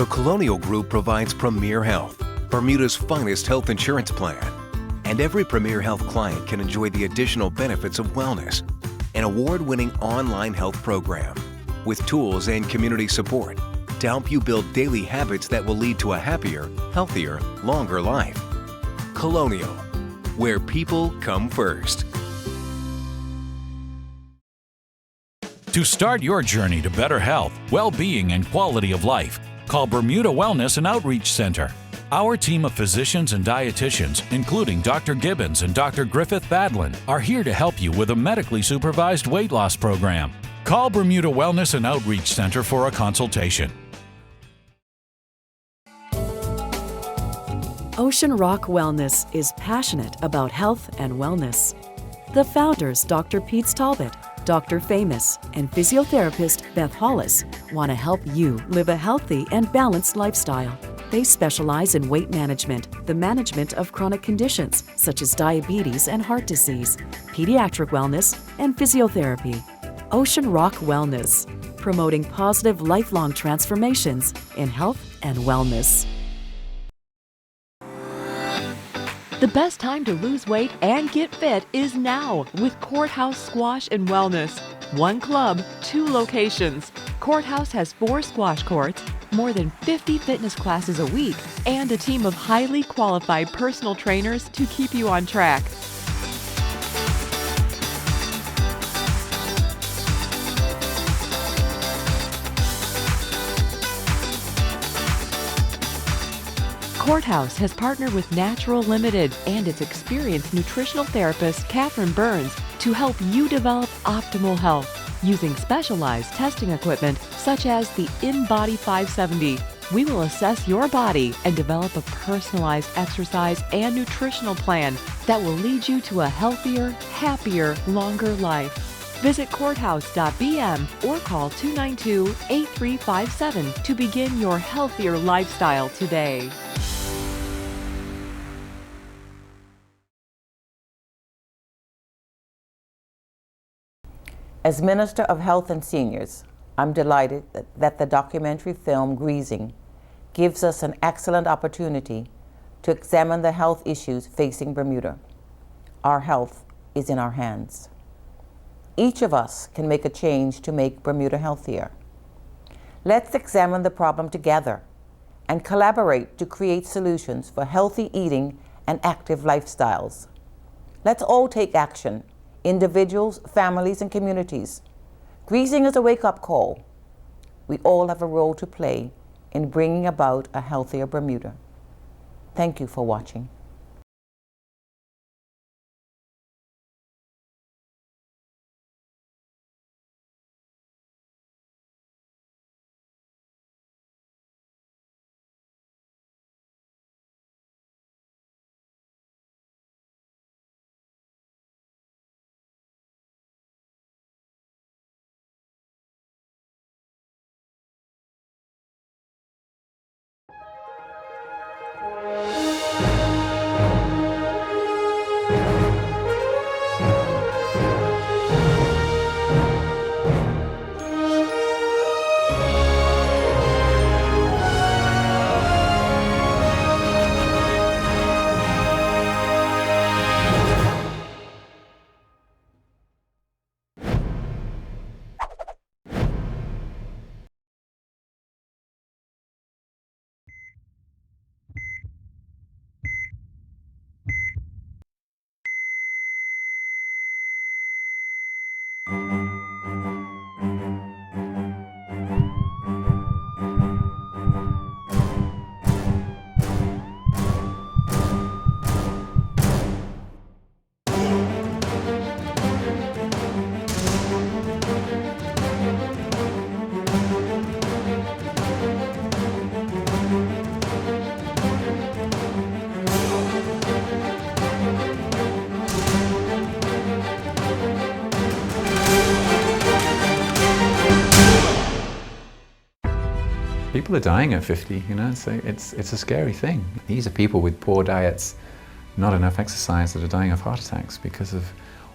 The Colonial Group provides Premier Health, Bermuda's finest health insurance plan. And every Premier Health client can enjoy the additional benefits of wellness, an award-winning online health program with tools and community support to help you build daily habits that will lead to a happier, healthier, longer life. Colonial, where people come first. To start your journey to better health, well-being, and quality of life, call Bermuda Wellness and Outreach Center. Our team of physicians and dietitians, including Dr. Gibbons and Dr. Griffith Badlin, are here to help you with a medically supervised weight loss program. Call Bermuda Wellness and Outreach Center for a consultation. Ocean Rock Wellness is passionate about health and wellness. The founders, Dr. Pete Talbot, Dr. Famous, and physiotherapist Beth Hollis want to help you live a healthy and balanced lifestyle. They specialize in weight management, the management of chronic conditions such as diabetes and heart disease, pediatric wellness, and physiotherapy. Ocean Rock Wellness, promoting positive lifelong transformations in health and wellness. The best time to lose weight and get fit is now with Courthouse Squash and Wellness. One club, 2 locations. Courthouse has 4 squash courts, more than 50 fitness classes a week, and a team of highly qualified personal trainers to keep you on track. Courthouse has partnered with Natural Limited and its experienced nutritional therapist, Catherine Burns, to help you develop optimal health using specialized testing equipment such as the InBody 570. We will assess your body and develop a personalized exercise and nutritional plan that will lead you to a healthier, happier, longer life. Visit courthouse.bm or call 292-8357 to begin your healthier lifestyle today. As Minister of Health and Seniors, I'm delighted that the documentary film GREEZIN gives us an excellent opportunity to examine the health issues facing Bermuda. Our health is in our hands. Each of us can make a change to make Bermuda healthier. Let's examine the problem together and collaborate to create solutions for healthy eating and active lifestyles. Let's all take action. Individuals, families, and communities. GREEZIN is a wake-up call. We all have a role to play in bringing about a healthier Bermuda. Thank you for watching. People are dying at 50, you know, so it's a scary thing. These are people with poor diets, not enough exercise, that are dying of heart attacks because of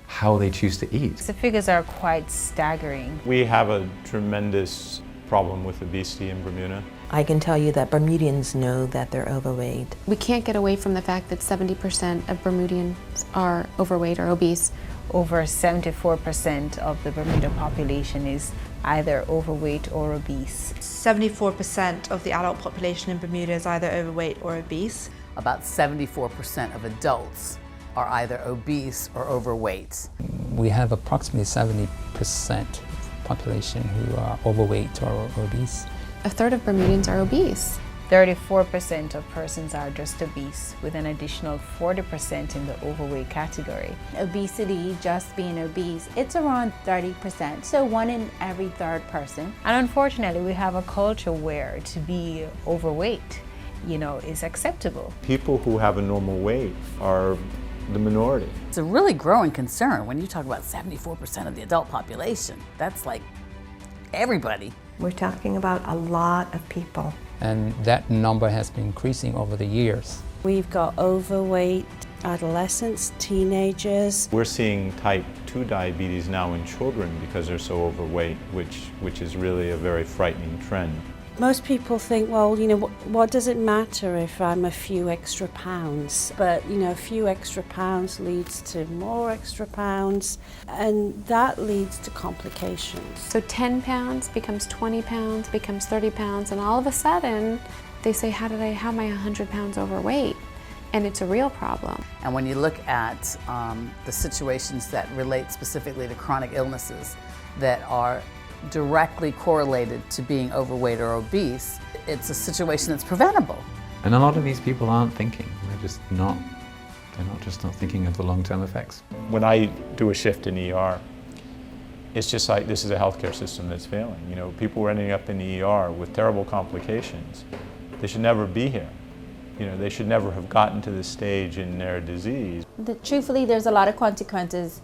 how they choose to eat. The figures are quite staggering. We have a tremendous problem with obesity in Bermuda. I can tell you that Bermudians know that they're overweight. We can't get away from the fact that 70% of Bermudians are overweight or obese. Over 74% of the Bermuda population is either overweight or obese. 74% of the adult population in Bermuda is either overweight or obese. About 74% of adults are either obese or overweight. We have approximately 70% population who are overweight or obese. A third of Bermudians are obese. 34% of persons are just obese, with an additional 40% in the overweight category. Obesity, just being obese, it's around 30%, so 1 in every 3rd person. And unfortunately, we have a culture where to be overweight, is acceptable. People who have a normal weight are the minority. It's a really growing concern when you talk about 74% of the adult population. That's like everybody. We're talking about a lot of people. And that number has been increasing over the years. We've got overweight adolescents, teenagers. We're seeing type 2 diabetes now in children because they're so overweight, which is really a very frightening trend. Most people think, well, what does it matter if I'm a few extra pounds? But, a few extra pounds leads to more extra pounds, and that leads to complications. So 10 pounds becomes 20 pounds, becomes 30 pounds, and all of a sudden they say, how am I 100 pounds overweight? And it's a real problem. And when you look at the situations that relate specifically to chronic illnesses that are directly correlated to being overweight or obese, it's a situation that's preventable. And a lot of these people aren't thinking. They're not thinking of the long-term effects. When I do a shift in ER, it's just like this is a healthcare system that's failing. People are ending up in the ER with terrible complications. They should never be here. They should never have gotten to this stage in their disease. Truthfully, there's a lot of consequences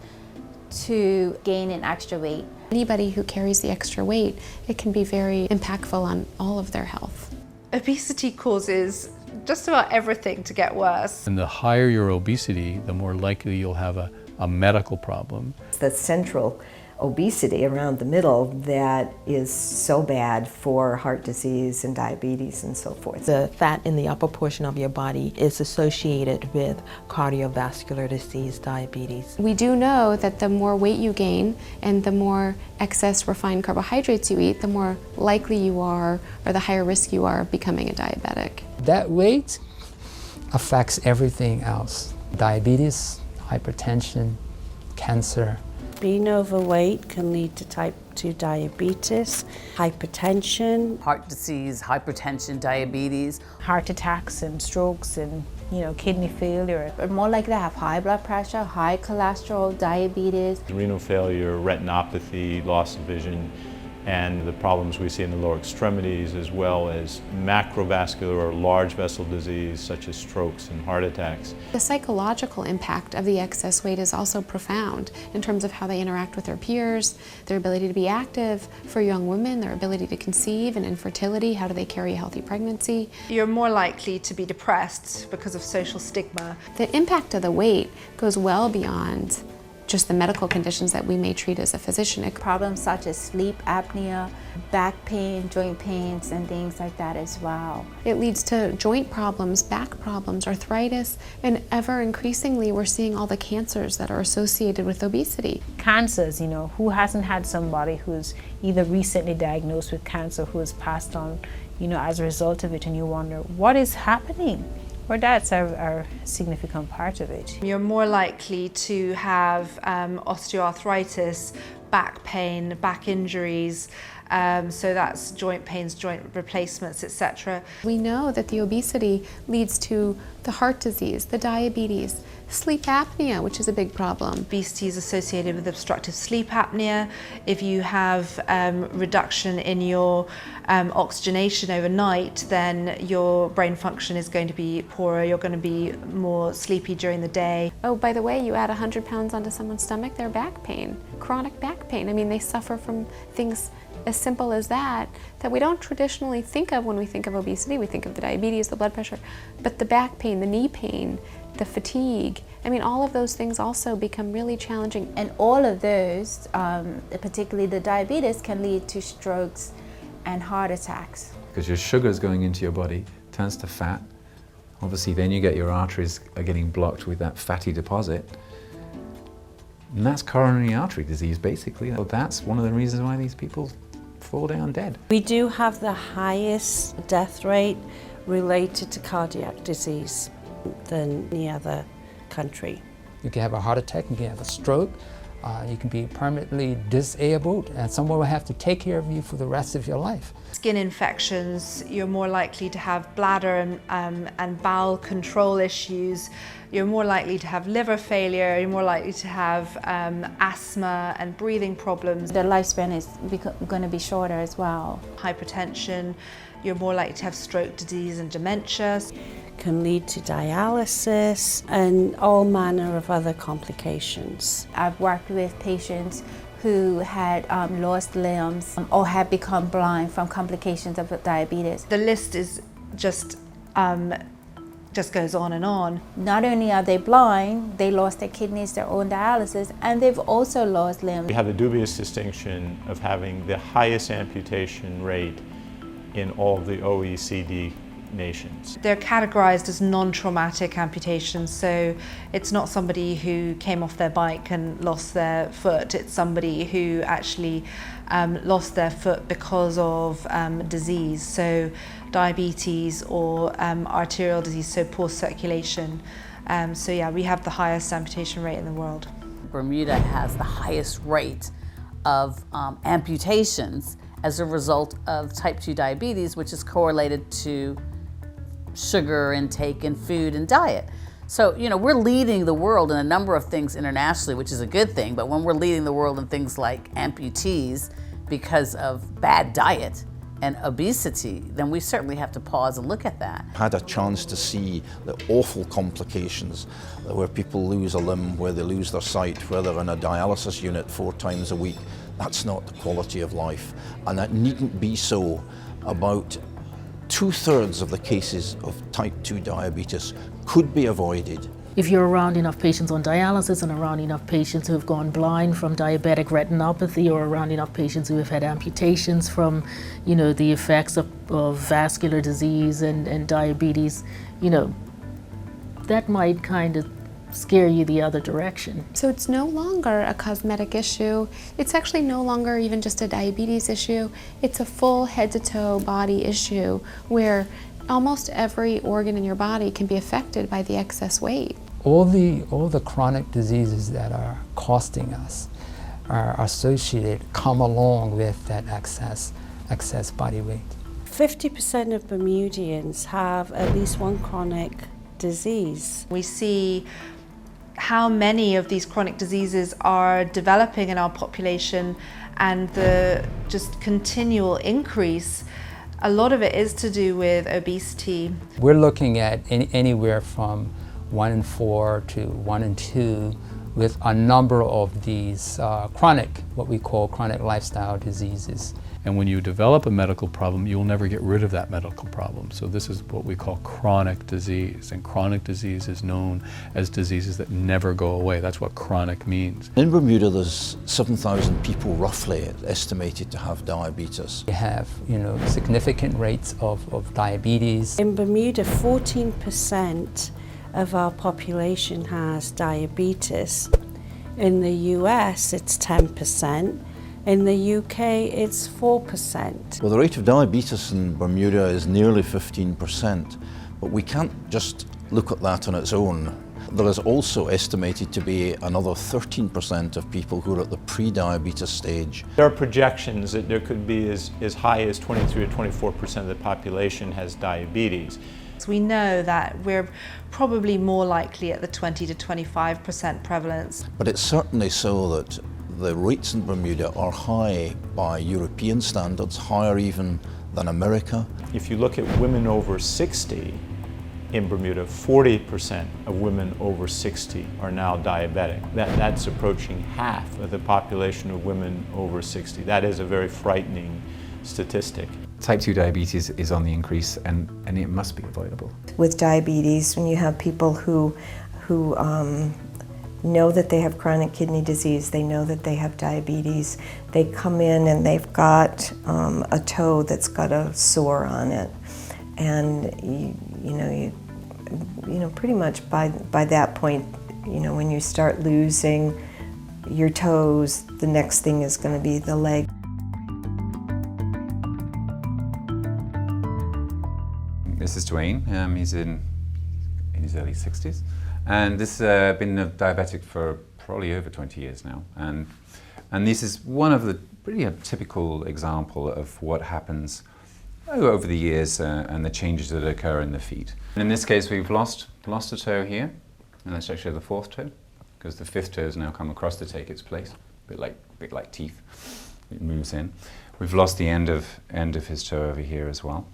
to gaining extra weight. Anybody who carries the extra weight, it can be very impactful on all of their health. Obesity causes just about everything to get worse. And the higher your obesity, the more likely you'll have a medical problem. The central obesity around the middle that is so bad for heart disease and diabetes and so forth. The fat in the upper portion of your body is associated with cardiovascular disease, diabetes. We do know that the more weight you gain and the more excess refined carbohydrates you eat, the more likely you are, or the higher risk you are of becoming a diabetic. That weight affects everything else. Diabetes, hypertension, cancer. Being overweight can lead to type 2 diabetes, hypertension, heart disease, hypertension, diabetes, heart attacks and strokes and kidney failure. We're more likely to have high blood pressure, high cholesterol, diabetes. Renal failure, retinopathy, loss of vision, and the problems we see in the lower extremities, as well as macrovascular or large vessel disease such as strokes and heart attacks. The psychological impact of the excess weight is also profound in terms of how they interact with their peers, their ability to be active for young women, their ability to conceive and infertility, how do they carry a healthy pregnancy. You're more likely to be depressed because of social stigma. The impact of the weight goes well beyond just the medical conditions that we may treat as a physician. Problems such as sleep apnea, back pain, joint pains, and things like that as well. It leads to joint problems, back problems, arthritis, and ever increasingly we're seeing all the cancers that are associated with obesity. Cancers, who hasn't had somebody who's either recently diagnosed with cancer who has passed on, as a result of it, and you wonder, what is happening? Well, that's a significant part of it. You're more likely to have osteoarthritis, back pain, back injuries, so that's joint pains, joint replacements, etc. We know that the obesity leads to the heart disease, the diabetes, sleep apnea, which is a big problem. Obesity is associated with obstructive sleep apnea. If you have reduction in your oxygenation overnight, then your brain function is going to be poorer, you're going to be more sleepy during the day. Oh, by the way, you add 100 pounds onto someone's stomach, their back pain, chronic back pain. I mean, they suffer from things as simple as that we don't traditionally think of when we think of obesity. We think of the diabetes, the blood pressure, but the back pain, the knee pain, the fatigue, I mean, all of those things also become really challenging. And all of those, particularly the diabetes, can lead to strokes and heart attacks. Because your sugar is going into your body, turns to fat. Obviously, then you get your arteries are getting blocked with that fatty deposit. And that's coronary artery disease, basically. So that's one of the reasons why these people fall down dead. We do have the highest death rate related to cardiac disease than any other country. You can have a heart attack, you can have a stroke, you can be permanently disabled, and someone will have to take care of you for the rest of your life. Skin infections, you're more likely to have bladder and bowel control issues, you're more likely to have liver failure, you're more likely to have asthma and breathing problems. The lifespan is going to be shorter as well. Hypertension, you're more likely to have stroke disease and dementia. Can lead to dialysis and all manner of other complications. I've worked with patients who had lost limbs or had become blind from complications of diabetes. The list is just goes on and on. Not only are they blind, they lost their kidneys, their own dialysis, and they've also lost limbs. We have the dubious distinction of having the highest amputation rate in all of the OECD nations. They're categorized as non-traumatic amputations, so it's not somebody who came off their bike and lost their foot, it's somebody who actually lost their foot because of disease, so diabetes or arterial disease, so poor circulation. So yeah, we have the highest amputation rate in the world. Bermuda has the highest rate of amputations as a result of type 2 diabetes, which is correlated to sugar intake and food and diet. So, you know, we're leading the world in a number of things internationally, which is a good thing, but when we're leading the world in things like amputees because of bad diet and obesity, then we certainly have to pause and look at that. Had a chance to see the awful complications where people lose a limb, where they lose their sight, where they're in a dialysis unit 4 times a week. That's not the quality of life, and that needn't be so. About 2/3 of the cases of type 2 diabetes could be avoided. If you're around enough patients on dialysis and around enough patients who have gone blind from diabetic retinopathy, or around enough patients who have had amputations from, you know, the effects of vascular disease and diabetes, you know, that might kind of scare you the other direction. So it's no longer a cosmetic issue. It's actually no longer even just a diabetes issue. It's a full head to toe body issue where almost every organ in your body can be affected by the excess weight. All the chronic diseases that are costing us are associated, come along with that excess body weight. 50% of Bermudians have at least one chronic disease. We see how many of these chronic diseases are developing in our population, and the just continual increase. A lot of it is to do with obesity. We're looking at anywhere from 1 in 4 to 1 in 2 with a number of these what we call chronic lifestyle diseases. And when you develop a medical problem, you'll never get rid of that medical problem. So this is what we call chronic disease. And chronic disease is known as diseases that never go away. That's what chronic means. In Bermuda, there's 7,000 people roughly estimated to have diabetes. We have, you know, significant rates of diabetes. In Bermuda, 14% of our population has diabetes. In the US, it's 10%. In the UK, it's 4%. Well, the rate of diabetes in Bermuda is nearly 15%, but we can't just look at that on its own. There is also estimated to be another 13% of people who are at the pre-diabetes stage. There are projections that there could be as high as 23 to 24% of the population has diabetes. So we know that we're probably more likely at the 20 to 25% prevalence. But it's certainly so that the rates in Bermuda are high by European standards, higher even than America. If you look at women over 60 in Bermuda, 40% of women over 60 are now diabetic. That's approaching half of the population of women over 60. That is a very frightening statistic. Type 2 diabetes is on the increase, and it must be avoidable. With diabetes, when you have people who know that they have chronic kidney disease, they know that they have diabetes. They come in and they've got a toe that's got a sore on it. And you know, pretty much by that point, you know, when you start losing your toes, the next thing is going to be the leg. This is Dwayne. He's in his early 60s, and this been a diabetic for probably over 20 years now. And this is one of the pretty typical example of what happens over the years and the changes that occur in the feet. In this case, we've lost a toe here, and that's actually the fourth toe, because the fifth toe has now come across to take its place, a bit like teeth. It moves in. We've lost the end of his toe over here as well.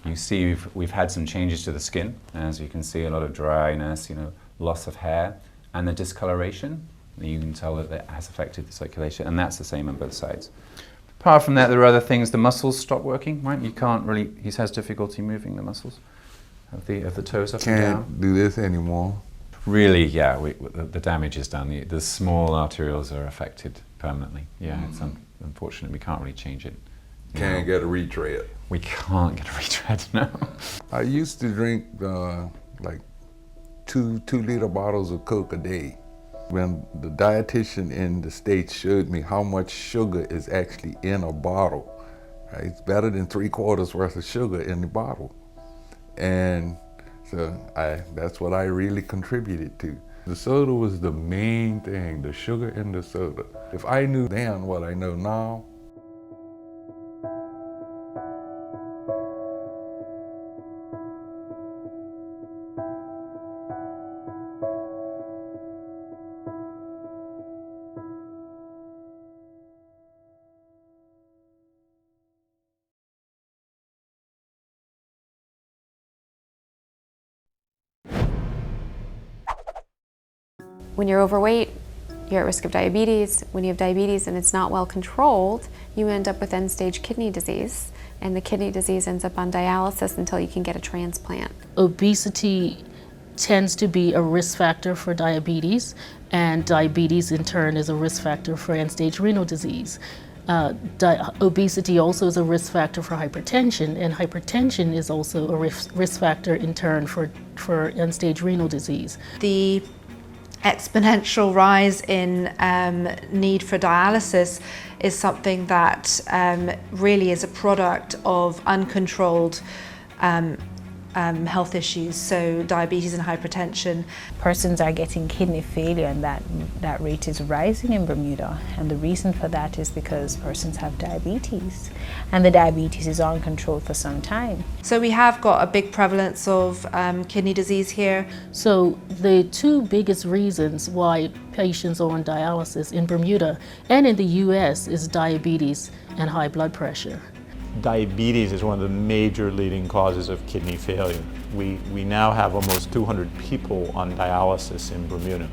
You see, we've had some changes to the skin. As you can see, a lot of dryness, you know, loss of hair, and the discoloration. You can tell that it has affected the circulation, and that's the same on both sides. Apart from that, there are other things. The muscles stop working, right? You can't really. He has difficulty moving the muscles of the toes up and down. Can't do this anymore. Really, yeah. The damage is done. The small arterioles are affected permanently. Yeah, it's unfortunate. We can't really change it. Can't get a retread. We can't get a retread, no. I used to drink like two liter bottles of Coke a day. When the dietitian in the States showed me how much sugar is actually in a bottle, right? It's better than 3/4 worth of sugar in the bottle. And so that's what I really contributed to. The soda was the main thing, the sugar in the soda. If I knew then what I know now, When you're overweight, you're at risk of diabetes. When you have diabetes and it's not well controlled, you end up with end-stage kidney disease, and the kidney disease ends up on dialysis until you can get a transplant. Obesity tends to be a risk factor for diabetes, and diabetes in turn is a risk factor for end-stage renal disease. Obesity also is a risk factor for hypertension, and hypertension is also a risk factor in turn for end-stage renal disease. The exponential rise in need for dialysis is something that really is a product of uncontrolled health issues, so diabetes and hypertension. Persons are getting kidney failure, and that rate is rising in Bermuda, and the reason for that is because persons have diabetes, and the diabetes is uncontrolled for some time. So we have got a big prevalence of kidney disease here. So the two biggest reasons why patients are on dialysis in Bermuda and in the US is diabetes and high blood pressure. Diabetes is one of the major leading causes of kidney failure. We now have almost 200 people on dialysis in Bermuda,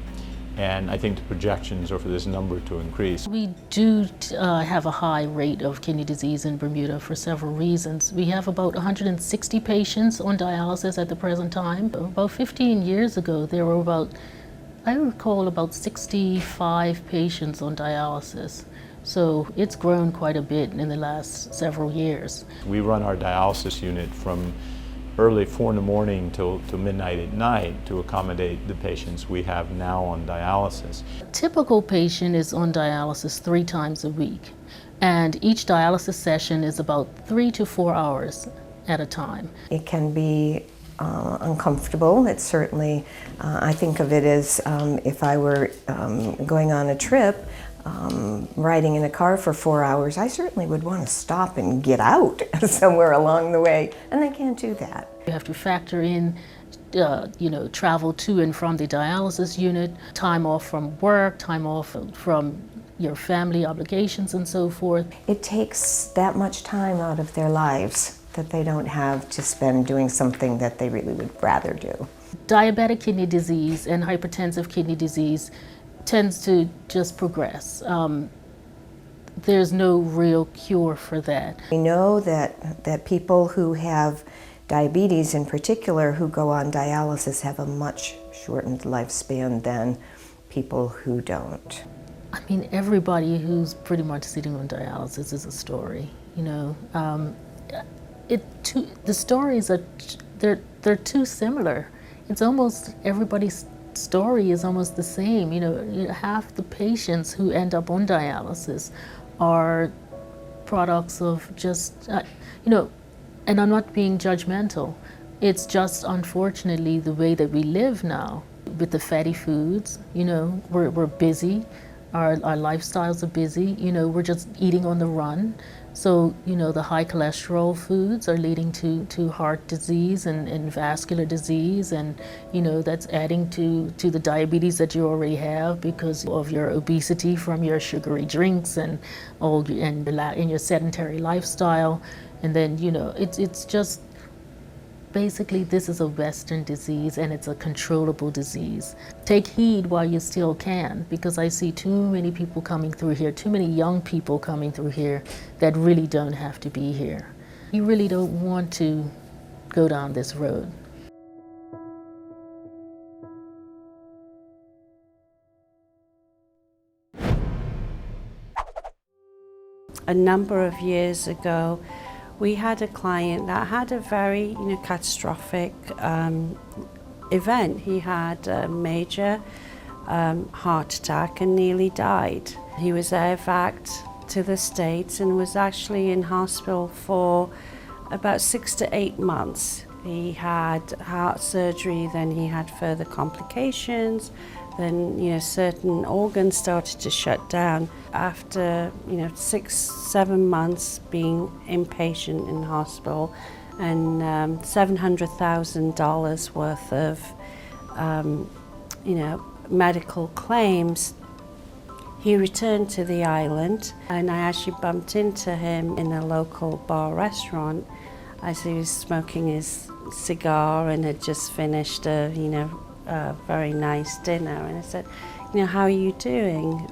and I think the projections are for this number to increase. We do have a high rate of kidney disease in Bermuda for several reasons. We have about 160 patients on dialysis at the present time. About 15 years ago, there were I recall about 65 patients on dialysis. So it's grown quite a bit in the last several years. We run our dialysis unit from early 4 in the morning till midnight at night to accommodate the patients we have now on dialysis. A typical patient is on dialysis 3 times a week, and each dialysis session is about 3 to 4 hours at a time. It can be uncomfortable. It's certainly, I think of it as if I were going on a trip, riding in a car for 4 hours, I certainly would want to stop and get out somewhere along the way, and I can't do that. You have to factor in, travel to and from the dialysis unit, time off from work, time off from your family obligations and so forth. It takes that much time out of their lives that they don't have to spend doing something that they really would rather do. Diabetic kidney disease and hypertensive kidney disease tends to just progress. There's no real cure for that. We know that people who have diabetes in particular who go on dialysis have a much shortened lifespan than people who don't? I mean, everybody who's pretty much sitting on dialysis is a story, you know. The stories are, they're too similar. It's almost, everybody's story is almost the same. You know, half the patients who end up on dialysis are products of just, you know, and I'm not being judgmental. It's just unfortunately the way that we live now with the fatty foods. You know, we're busy. Our lifestyles are busy, you know, we're just eating on the run. So, you know, the high cholesterol foods are leading to heart disease and vascular disease, and, you know, that's adding to the diabetes that you already have because of your obesity from your sugary drinks and in your sedentary lifestyle. And then, you know, it's just, basically, this is a Western disease and it's a controllable disease. Take heed while you still can, because I see too many people coming through here, too many young people coming through here that really don't have to be here. You really don't want to go down this road. A number of years ago, we had a client that had a very, you know, catastrophic event. He had a major heart attack and nearly died. He was air-vac'd to the States and was actually in hospital for about 6 to 8 months. He had heart surgery, then he had further complications, then, you know, certain organs started to shut down. After, you know, 6, 7 months being inpatient in hospital and $700,000 worth of, you know, medical claims, he returned to the island, and I actually bumped into him in a local bar restaurant as he was smoking his cigar and had just finished a, you know, a very nice dinner. And I said, you know, how are you doing?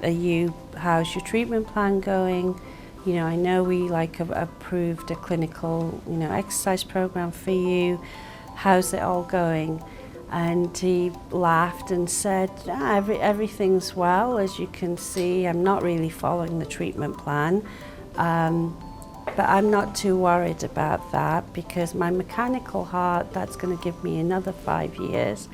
How's your treatment plan going? You know, I know we approved a clinical, you know, exercise program for you. How's it all going? And he laughed and said, everything's well. As you can see, I'm not really following the treatment plan. But I'm not too worried about that because my mechanical heart, that's going to give me another 5 years.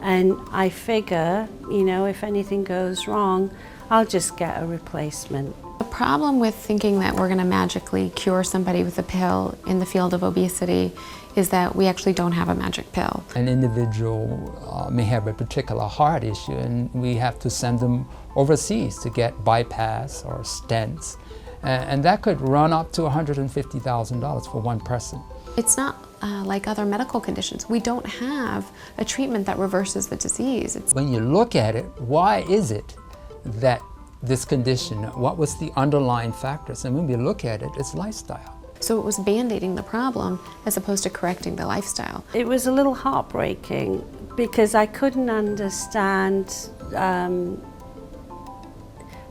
And I figure, you know, if anything goes wrong, I'll just get a replacement. The problem with thinking that we're going to magically cure somebody with a pill in the field of obesity is that we actually don't have a magic pill. An individual may have a particular heart issue and we have to send them overseas to get bypass or stents. And that could run up to $150,000 for one person. It's not like other medical conditions. We don't have a treatment that reverses the disease. When you look at it, why is it that this condition, what was the underlying factors? And when we look at it, it's lifestyle. So it was band-aiding the problem as opposed to correcting the lifestyle. It was a little heartbreaking because I couldn't understand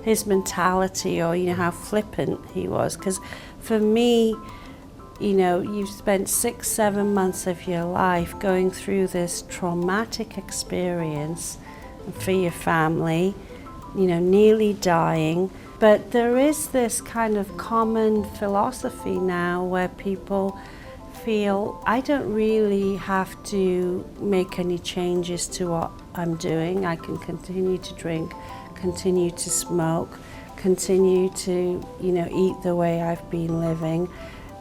his mentality or, you know, how flippant he was. Because for me, you know, you've spent 6, 7 months of your life going through this traumatic experience for your family, you know, nearly dying. But there is this kind of common philosophy now where people feel, I don't really have to make any changes to what I'm doing. I can continue to drink, continue to smoke, continue to, you know, eat the way I've been living,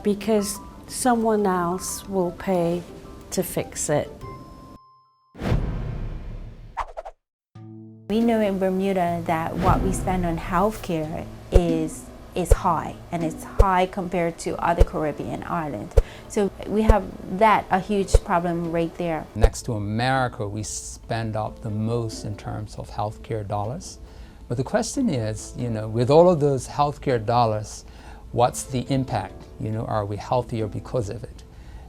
because someone else will pay to fix it. We know in Bermuda that what we spend on healthcare is high, and it's high compared to other Caribbean islands. So we have a huge problem right there. Next to America, we spend up the most in terms of healthcare dollars. But the question is, you know, with all of those healthcare dollars, what's the impact? You know, are we healthier because of it?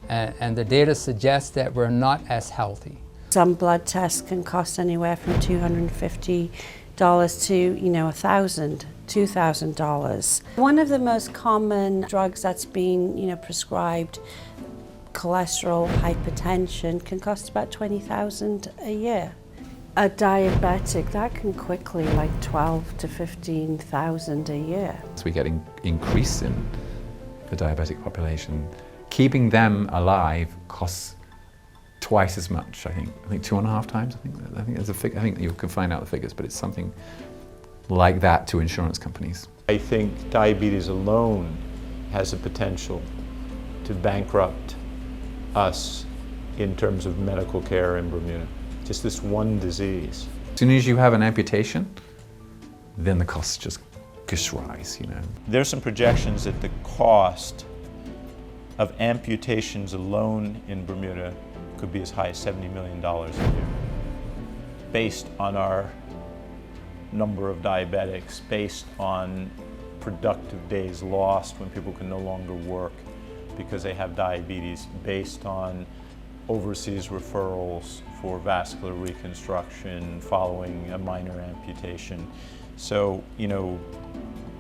And the data suggests that we're not as healthy. Some blood tests can cost anywhere from $250 to, you know, $1,000, $2,000. One of the most common drugs that's been, you know, prescribed, cholesterol, hypertension, can cost about $20,000 a year. A diabetic, that can quickly, like 12 to 15,000 a year. So we get increase in the diabetic population. Keeping them alive costs twice as much, I think 2.5 times. I think there's a figure. I think you can find out the figures, but it's something like that to insurance companies. I think diabetes alone has the potential to bankrupt us in terms of medical care in Bermuda. Just this one disease. As soon as you have an amputation, then the costs just rise, you know. There's some projections that the cost of amputations alone in Bermuda could be as high as $70 million a year, based on our number of diabetics, based on productive days lost when people can no longer work because they have diabetes, based on overseas referrals for vascular reconstruction following a minor amputation. So, you know,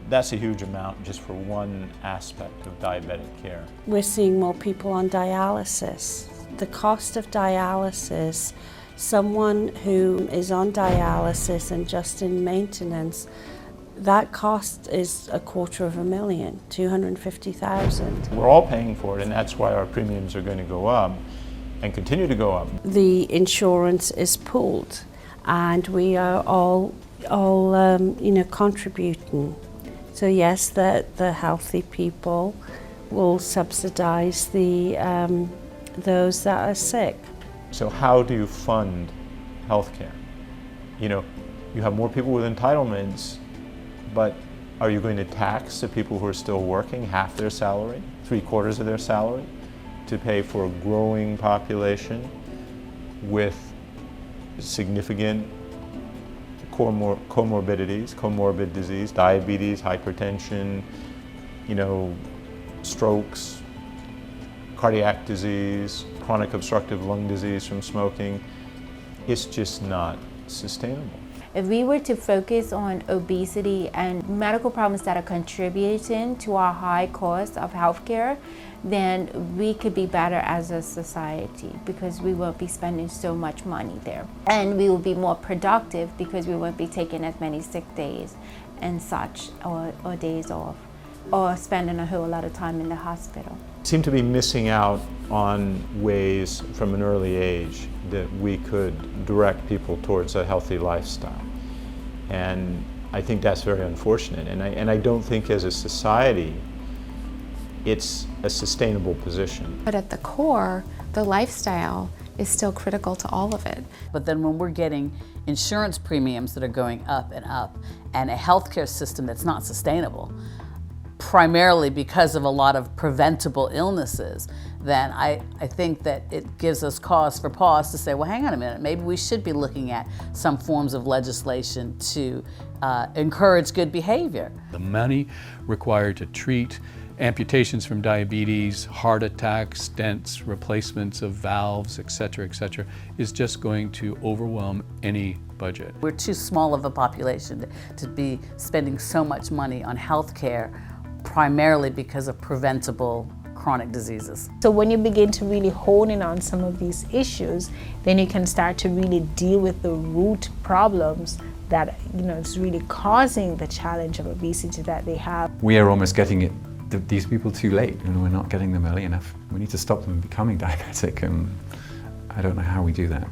that's a huge amount just for one aspect of diabetic care. We're seeing more people on dialysis. The cost of dialysis, someone who is on dialysis and just in maintenance, that cost is $250,000, 250,000. We're all paying for it, and that's why our premiums are going to go up and continue to go up. The insurance is pooled, and we are all you know, contributing. So yes, the healthy people will subsidize those that are sick. So how do you fund healthcare? You know, you have more people with entitlements, but are you going to tax the people who are still working half their salary, 3/4 of their salary, to pay for a growing population with significant comorbidities, comorbid disease, diabetes, hypertension, you know, strokes, cardiac disease, chronic obstructive lung disease from smoking? It's just not sustainable. If we were to focus on obesity and medical problems that are contributing to our high cost of healthcare, then we could be better as a society because we won't be spending so much money there. And we will be more productive because we won't be taking as many sick days and such, or days off, or spending a whole lot of time in the hospital. Seem to be missing out on ways from an early age that we could direct people towards a healthy lifestyle. And I think that's very unfortunate. And I don't think as a society it's a sustainable position. But at the core, the lifestyle is still critical to all of it. But then when we're getting insurance premiums that are going up and a healthcare system that's not sustainable, primarily because of a lot of preventable illnesses, then I think that it gives us cause for pause to say, well, hang on a minute, maybe we should be looking at some forms of legislation to encourage good behavior. The money required to treat amputations from diabetes, heart attacks, stents, replacements of valves, et cetera, is just going to overwhelm any budget. We're too small of a population to be spending so much money on health care, primarily because of preventable chronic diseases. So when you begin to really hone in on some of these issues, then you can start to really deal with the root problems that, you know, is really causing the challenge of obesity that they have. We are almost getting these people too late, and we're not getting them early enough. We need to stop them becoming diabetic, and I don't know how we do that.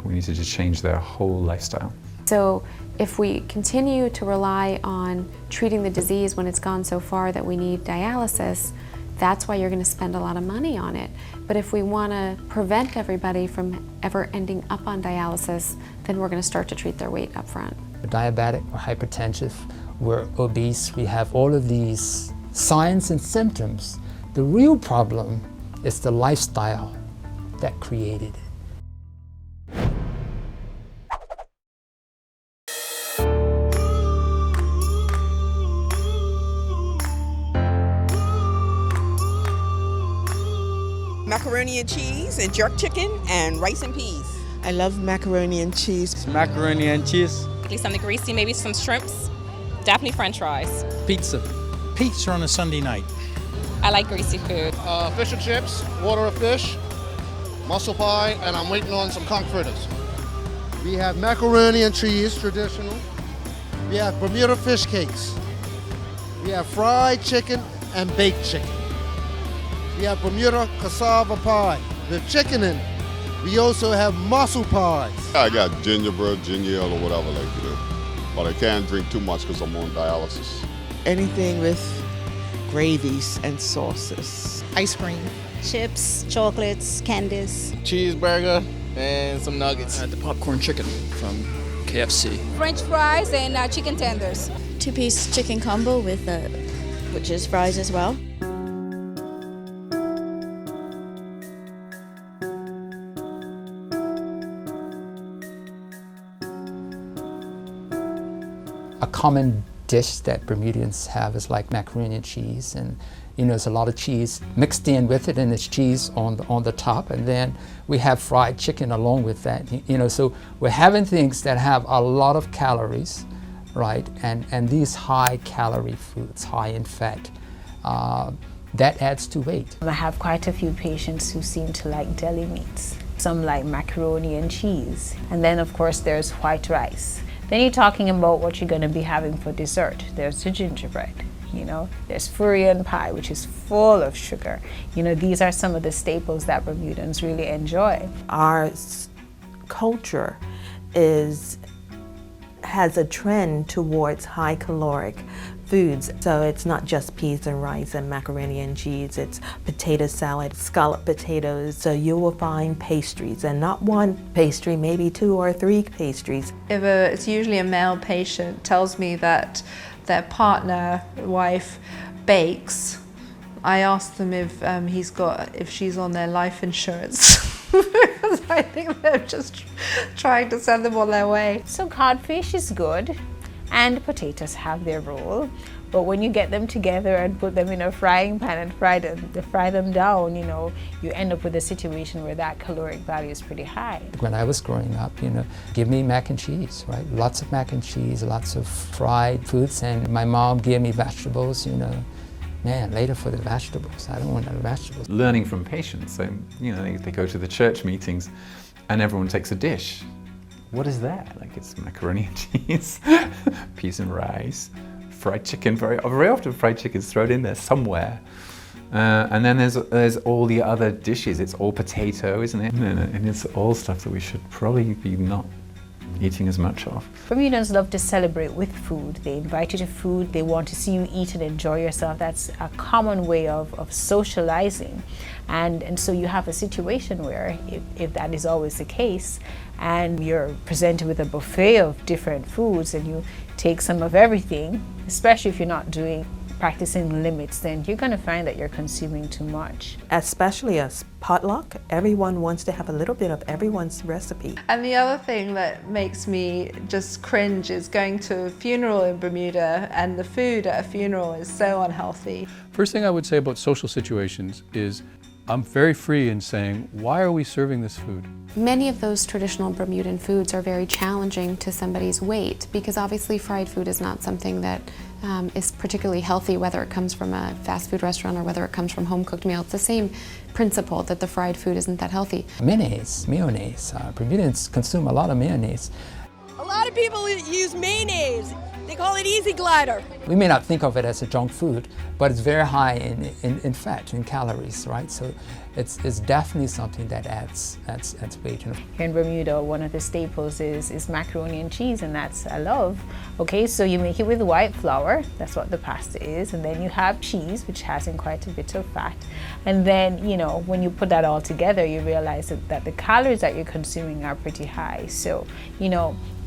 We need to just change their whole lifestyle. So if we continue to rely on treating the disease when it's gone so far that we need dialysis, that's why you're going to spend a lot of money on it. But if we want to prevent everybody from ever ending up on dialysis, then we're going to start to treat their weight up front. We're diabetic, we're hypertensive, we're obese, we have all of these signs and symptoms. The real problem is the lifestyle that created it. Macaroni and cheese and jerk chicken and rice and peas. I love macaroni and cheese. It's macaroni and cheese. Something greasy, maybe some shrimps, definitely French fries. Pizza. Pizza on a Sunday night. I like greasy food. Fish and chips, water of fish, mussel pie, and I'm waiting on some conch fritters. We have macaroni and cheese, traditional. We have Bermuda fish cakes. We have fried chicken and baked chicken. We have Bermuda cassava pie with chicken in it. We also have mussel pies. I got gingerbread, ginger ale, or whatever I like to do. But I can't drink too much because I'm on dialysis. Anything with gravies and sauces. Ice cream. Chips, chocolates, candies. Cheeseburger and some nuggets. The popcorn chicken from KFC. French fries and chicken tenders. 2-piece chicken combo with which is fries as well. A common dish that Bermudians have is like macaroni and cheese, and there's a lot of cheese mixed in with it, and it's cheese on the top, and then we have fried chicken along with that. So we're having things that have a lot of calories, right? And these high calorie foods, high in fat, that adds to weight. I have quite a few patients who seem to like deli meats. Some like macaroni and cheese, and then of course there's white rice. Then you're talking about what you're going to be having for dessert. There's the gingerbread, there's Furian pie, which is full of sugar. These are some of the staples that Bermudans really enjoy. Our culture has a trend towards high caloric foods. So it's not just peas and rice and macaroni and cheese, it's potato salad, scalloped potatoes. So you will find pastries, and not one pastry, maybe 2 or 3 pastries. If it's usually a male patient tells me that their partner, wife, bakes, I ask them if she's on their life insurance. Because I think they're just trying to send them on their way. So codfish is good, and potatoes have their role, but when you get them together and put them in a frying pan and fry them down, you end up with a situation where that caloric value is pretty high. When I was growing up, give me mac and cheese, right? Lots of mac and cheese, lots of fried foods, and my mom gave me vegetables, Man, later for the vegetables. I don't want no vegetables. Learning from patients. So, they go to the church meetings and everyone takes a dish. What is that? Like, it's macaroni and cheese, peas and rice, fried chicken. Very often fried chicken's thrown in there somewhere. And then there's all the other dishes. It's all potato, isn't it? And it's all stuff that we should probably be not eating as much of. Bermudans love to celebrate with food. They invite you to food, they want to see you eat and enjoy yourself. That's a common way of socializing. And so you have a situation where if that is always the case, and you're presented with a buffet of different foods and you take some of everything, especially if you're not practicing limits, then you're going to find that you're consuming too much. Especially a potluck, everyone wants to have a little bit of everyone's recipe. And the other thing that makes me just cringe is going to a funeral in Bermuda, and the food at a funeral is so unhealthy. First thing I would say about social situations is I'm very free in saying, why are we serving this food? Many of those traditional Bermudan foods are very challenging to somebody's weight, because obviously fried food is not something that is particularly healthy, whether it comes from a fast food restaurant or whether it comes from home-cooked meal. It's the same principle that the fried food isn't that healthy. Mayonnaise. Bermudans consume a lot of mayonnaise. A lot of people use mayonnaise. They call it Easy Glider. We may not think of it as a junk food, but it's very high in fat, in calories, right? So it's definitely something that adds weight. Here in Bermuda, one of the staples is macaroni and cheese, and that's a love. Okay, so you make it with white flour, that's what the pasta is, and then you have cheese, which has in quite a bit of fat. And then, when you put that all together, you realize that the calories that you're consuming are pretty high. So,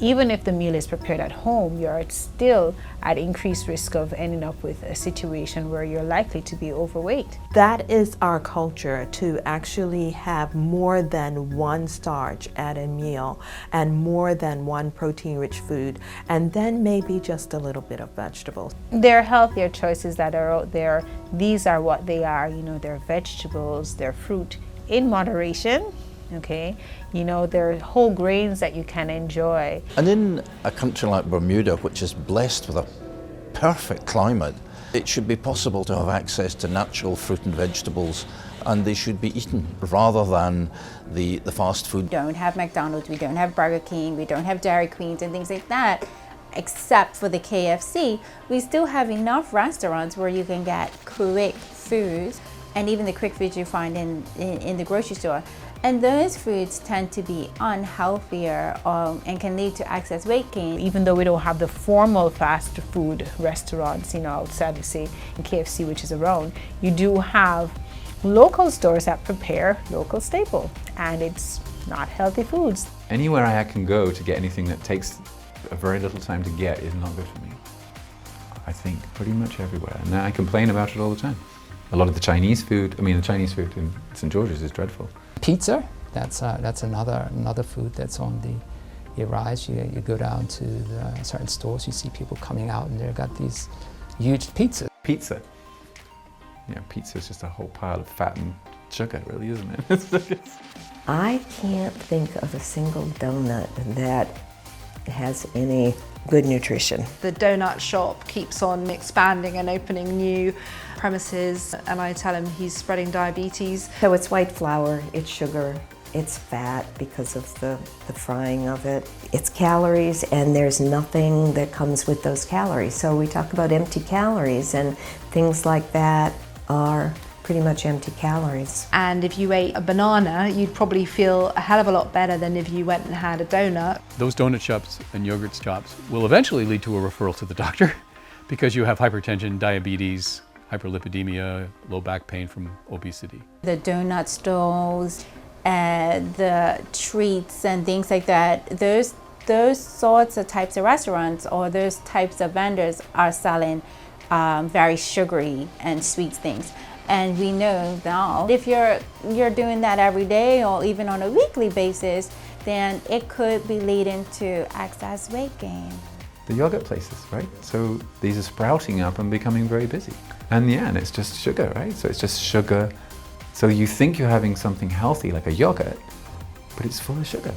even if the meal is prepared at home, you're still at increased risk of ending up with a situation where you're likely to be overweight. That is our culture, to actually have more than one starch at a meal and more than one protein-rich food, and then maybe just a little bit of vegetables. There are healthier choices that are out there. These are what they are, they're vegetables, they're fruit in moderation. Okay, there are whole grains that you can enjoy. And in a country like Bermuda, which is blessed with a perfect climate, it should be possible to have access to natural fruit and vegetables and they should be eaten rather than the fast food. We don't have McDonald's, we don't have Burger King, we don't have Dairy Queens and things like that, except for the KFC. We still have enough restaurants where you can get quick foods, and even the quick foods you find in the grocery store. And those foods tend to be unhealthier and can lead to excess weight gain. Even though we don't have the formal fast food restaurants, outside of, say, in KFC, which is around, you do have local stores that prepare local staple, and it's not healthy foods. Anywhere I can go to get anything that takes a very little time to get is not good for me. I think pretty much everywhere, and I complain about it all the time. A lot of the Chinese food, the Chinese food in St. George's is dreadful. Pizza, that's another food that's on the rise. You go down to certain stores, you see people coming out and they've got these huge pizzas. Pizza. Pizza is just a whole pile of fat and sugar, really, isn't it? I can't think of a single donut that has any good nutrition. The donut shop keeps on expanding and opening new premises, and I tell him he's spreading diabetes. So it's white flour, it's sugar, it's fat because of the frying of it. It's calories, and there's nothing that comes with those calories. So we talk about empty calories, and things like that are pretty much empty calories. And if you ate a banana, you'd probably feel a hell of a lot better than if you went and had a donut. Those donut shops and yogurt shops will eventually lead to a referral to the doctor because you have hypertension, diabetes, hyperlipidemia, low back pain from obesity. The donut stalls, the treats and things like that, those sorts of types of restaurants or those types of vendors are selling very sugary and sweet things. And we know now if you're doing that every day or even on a weekly basis, then it could be leading to excess weight gain. The yogurt places, right? So these are sprouting up and becoming very busy. And and it's just sugar, right? So it's just sugar. So you think you're having something healthy like a yogurt, but it's full of sugar.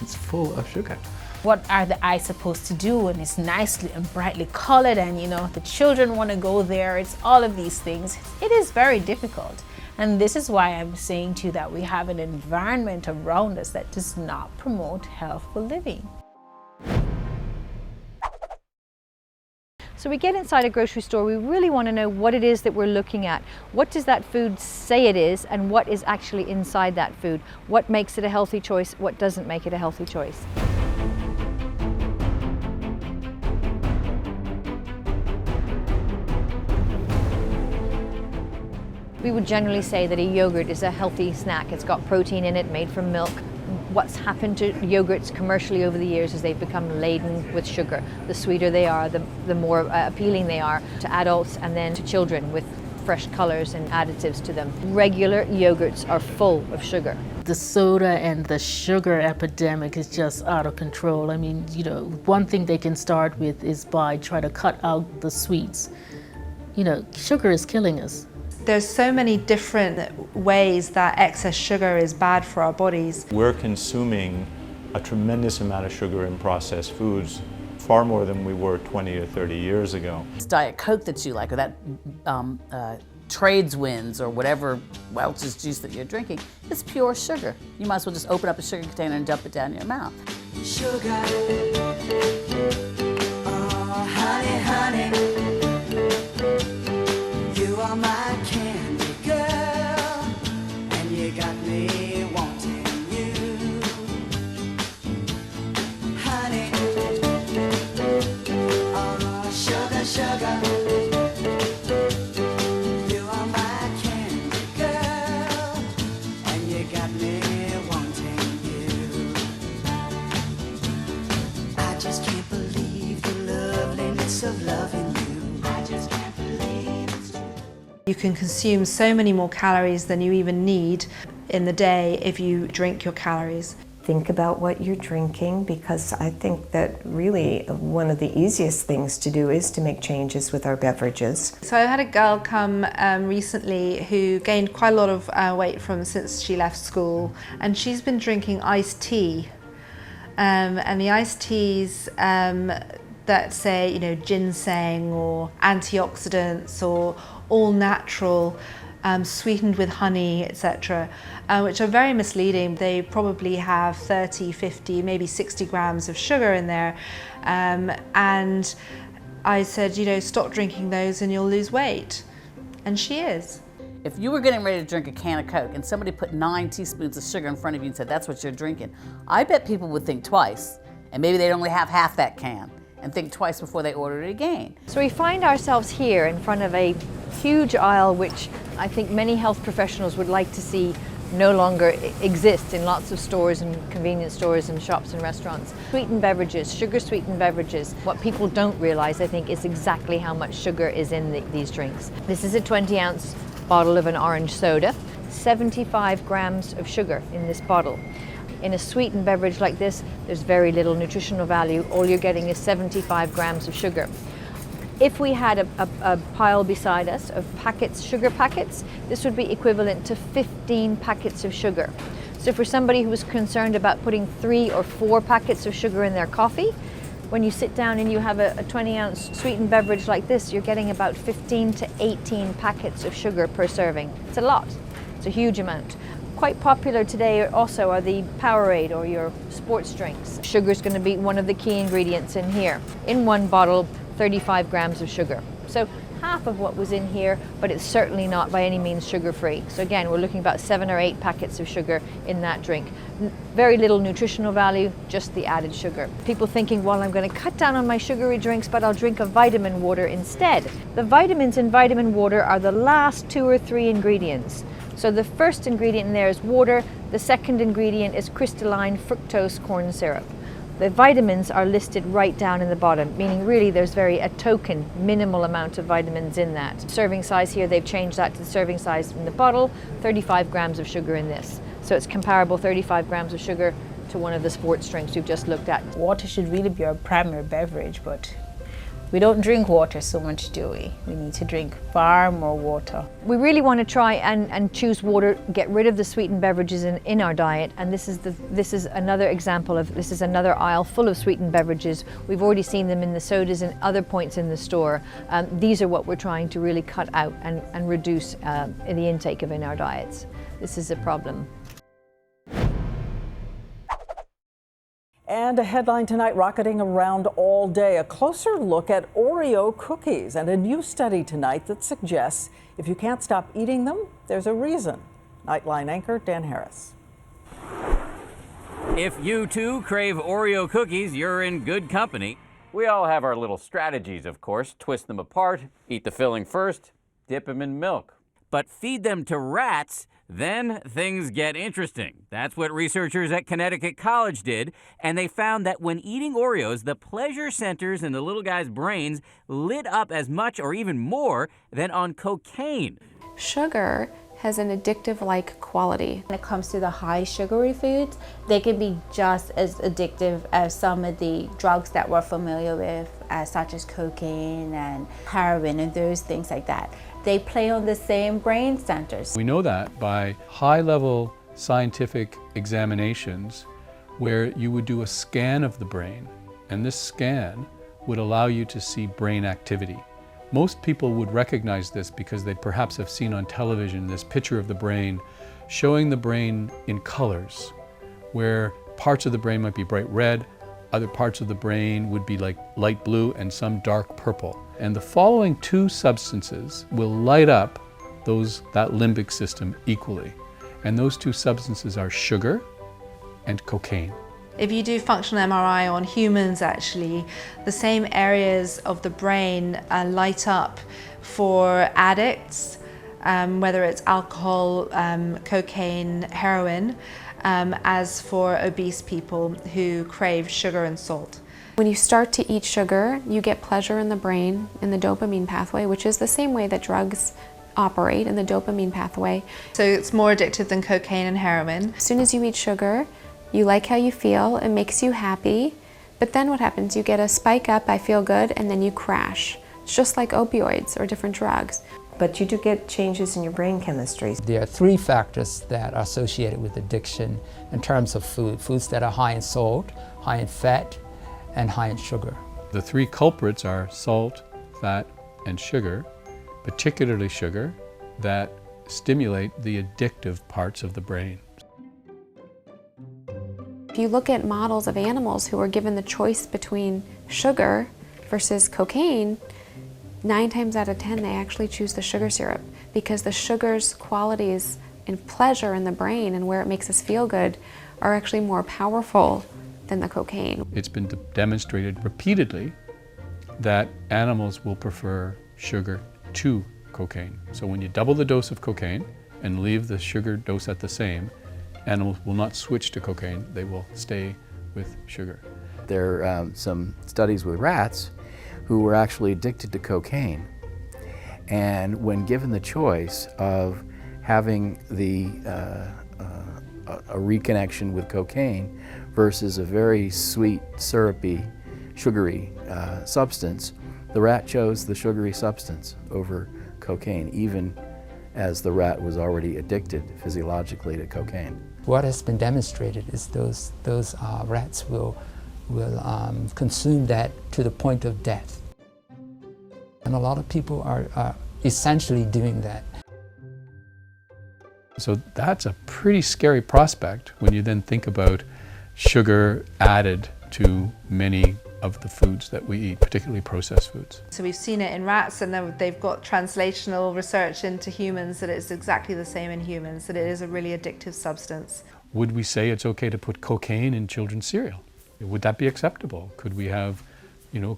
It's full of sugar. What are the eyes supposed to do? And it's nicely and brightly colored, and the children want to go there. It's all of these things. It is very difficult. And this is why I'm saying to you that we have an environment around us that does not promote healthful living. So we get inside a grocery store, we really want to know what it is that we're looking at. What does that food say it is, and what is actually inside that food? What makes it a healthy choice? What doesn't make it a healthy choice? We would generally say that a yogurt is a healthy snack. It's got protein in it, made from milk. What's happened to yogurts commercially over the years is they've become laden with sugar. The sweeter they are, the more appealing they are to adults and then to children with fresh colors and additives to them. Regular yogurts are full of sugar. The soda and the sugar epidemic is just out of control. I mean, one thing they can start with is by trying to cut out the sweets. Sugar is killing us. There's so many different ways that excess sugar is bad for our bodies. We're consuming a tremendous amount of sugar in processed foods, far more than we were 20 or 30 years ago. It's Diet Coke that you like, or that Tradeswinds, or whatever Welch's juice that you're drinking. It's pure sugar. You might as well just open up a sugar container and dump it down your mouth. Sugar, oh honey, honey. You are my candy girl, and you got me wanting you, honey. Oh, sugar, sugar. You are my candy girl, and you got me wanting you. I just can't believe the loveliness of loving you. I just can't believe it's true. You can consume so many more calories than you even need in the day if you drink your calories. Think about what you're drinking, because I think that really one of the easiest things to do is to make changes with our beverages. So I had a girl come recently who gained quite a lot of weight since she left school, and she's been drinking iced tea. And the iced teas that say, ginseng or antioxidants or all natural, sweetened with honey, etc., which are very misleading. They probably have 30, 50, maybe 60 grams of sugar in there. And I said, you know, stop drinking those and you'll lose weight. And she is. If you were getting ready to drink a can of Coke and somebody put 9 teaspoons of sugar in front of you and said, that's what you're drinking, I bet people would think twice. And maybe they'd only have half that can and think twice before they ordered it again. So we find ourselves here in front of a huge aisle which I think many health professionals would like to see no longer exist in lots of stores and convenience stores and shops and restaurants. Sweetened beverages, sugar sweetened beverages. What people don't realize, I think, is exactly how much sugar is in these drinks. This is a 20-ounce bottle of an orange soda, 75 grams of sugar in this bottle. In a sweetened beverage like this, there's very little nutritional value. All you're getting is 75 grams of sugar. If we had a pile beside us of packets, sugar packets, this would be equivalent to 15 packets of sugar. So for somebody who was concerned about putting 3 or 4 packets of sugar in their coffee, when you sit down and you have a 20-ounce sweetened beverage like this, you're getting about 15 to 18 packets of sugar per serving. It's a lot. It's a huge amount. Quite popular today also are the Powerade or your sports drinks. Sugar is going to be one of the key ingredients in here. In one bottle, 35 grams of sugar. So half of what was in here, but it's certainly not by any means sugar-free. So again, we're looking about 7 or 8 packets of sugar in that drink. Very little nutritional value, just the added sugar. People thinking, well, I'm going to cut down on my sugary drinks, but I'll drink a vitamin water instead. The vitamins in vitamin water are the last 2 or 3 ingredients. So the first ingredient in there is water, the second ingredient is crystalline fructose corn syrup. The vitamins are listed right down in the bottom, meaning really there's a token, minimal amount of vitamins in that. Serving size here, they've changed that to the serving size in the bottle, 35 grams of sugar in this. So it's comparable, 35 grams of sugar to one of the sports drinks we've just looked at. Water should really be our primary beverage, but we don't drink water so much, do we? We need to drink far more water. We really want to try and choose water, get rid of the sweetened beverages in our diet, and this is another example of, this is another aisle full of sweetened beverages. We've already seen them in the sodas and other points in the store. These are what we're trying to really cut out and reduce in the intake of in our diets. This is a problem. And a headline tonight rocketing around all day. A closer look at Oreo cookies and a new study tonight that suggests if you can't stop eating them, there's a reason. Nightline anchor Dan Harris. If you too crave Oreo cookies, you're in good company. We all have our little strategies, of course. Twist them apart, eat the filling first, dip them in milk. But feed them to rats, then things get interesting. That's what researchers at Connecticut College did, and they found that when eating Oreos, the pleasure centers in the little guy's brains lit up as much or even more than on cocaine. Sugar has an addictive-like quality. When it comes to the high sugary foods, they can be just as addictive as some of the drugs that we're familiar with, such as cocaine and heroin and those things like that. They play on the same brain centers. We know that by high-level scientific examinations where you would do a scan of the brain, and this scan would allow you to see brain activity. Most people would recognize this because they perhaps have seen on television this picture of the brain showing the brain in colors, where parts of the brain might be bright red, other parts of the brain would be like light blue and some dark purple. And the following 2 substances will light up that limbic system equally. And those 2 substances are sugar and cocaine. If you do functional MRI on humans, actually, the same areas of the brain light up for addicts, whether it's alcohol, cocaine, heroin, as for obese people who crave sugar and salt. When you start to eat sugar, you get pleasure in the brain, in the dopamine pathway, which is the same way that drugs operate in the dopamine pathway. So it's more addictive than cocaine and heroin. As soon as you eat sugar, you like how you feel, it makes you happy, but then what happens? You get a spike up, I feel good, and then you crash. It's just like opioids or different drugs. But you do get changes in your brain chemistry. There are 3 factors that are associated with addiction in terms of food. Foods that are high in salt, high in fat, and high in sugar. The 3 culprits are salt, fat, and sugar, particularly sugar, that stimulate the addictive parts of the brain. If you look at models of animals who were given the choice between sugar versus cocaine, 9 times out of 10 they actually choose the sugar syrup because the sugar's qualities and pleasure in the brain and where it makes us feel good are actually more powerful than the cocaine. It's been demonstrated repeatedly that animals will prefer sugar to cocaine. So when you double the dose of cocaine and leave the sugar dose at the same, animals will not switch to cocaine, they will stay with sugar. There are some studies with rats who were actually addicted to cocaine. And when given the choice of having a reconnection with cocaine versus a very sweet, syrupy, sugary substance, the rat chose the sugary substance over cocaine, even as the rat was already addicted physiologically to cocaine. What has been demonstrated is those rats will consume that to the point of death. And a lot of people are essentially doing that. So that's a pretty scary prospect when you then think about sugar added to many of the foods that we eat, particularly processed foods. So we've seen it in rats, and then they've got translational research into humans that it's exactly the same in humans, that it is a really addictive substance. Would we say it's okay to put cocaine in children's cereal? Would that be acceptable? Could we have,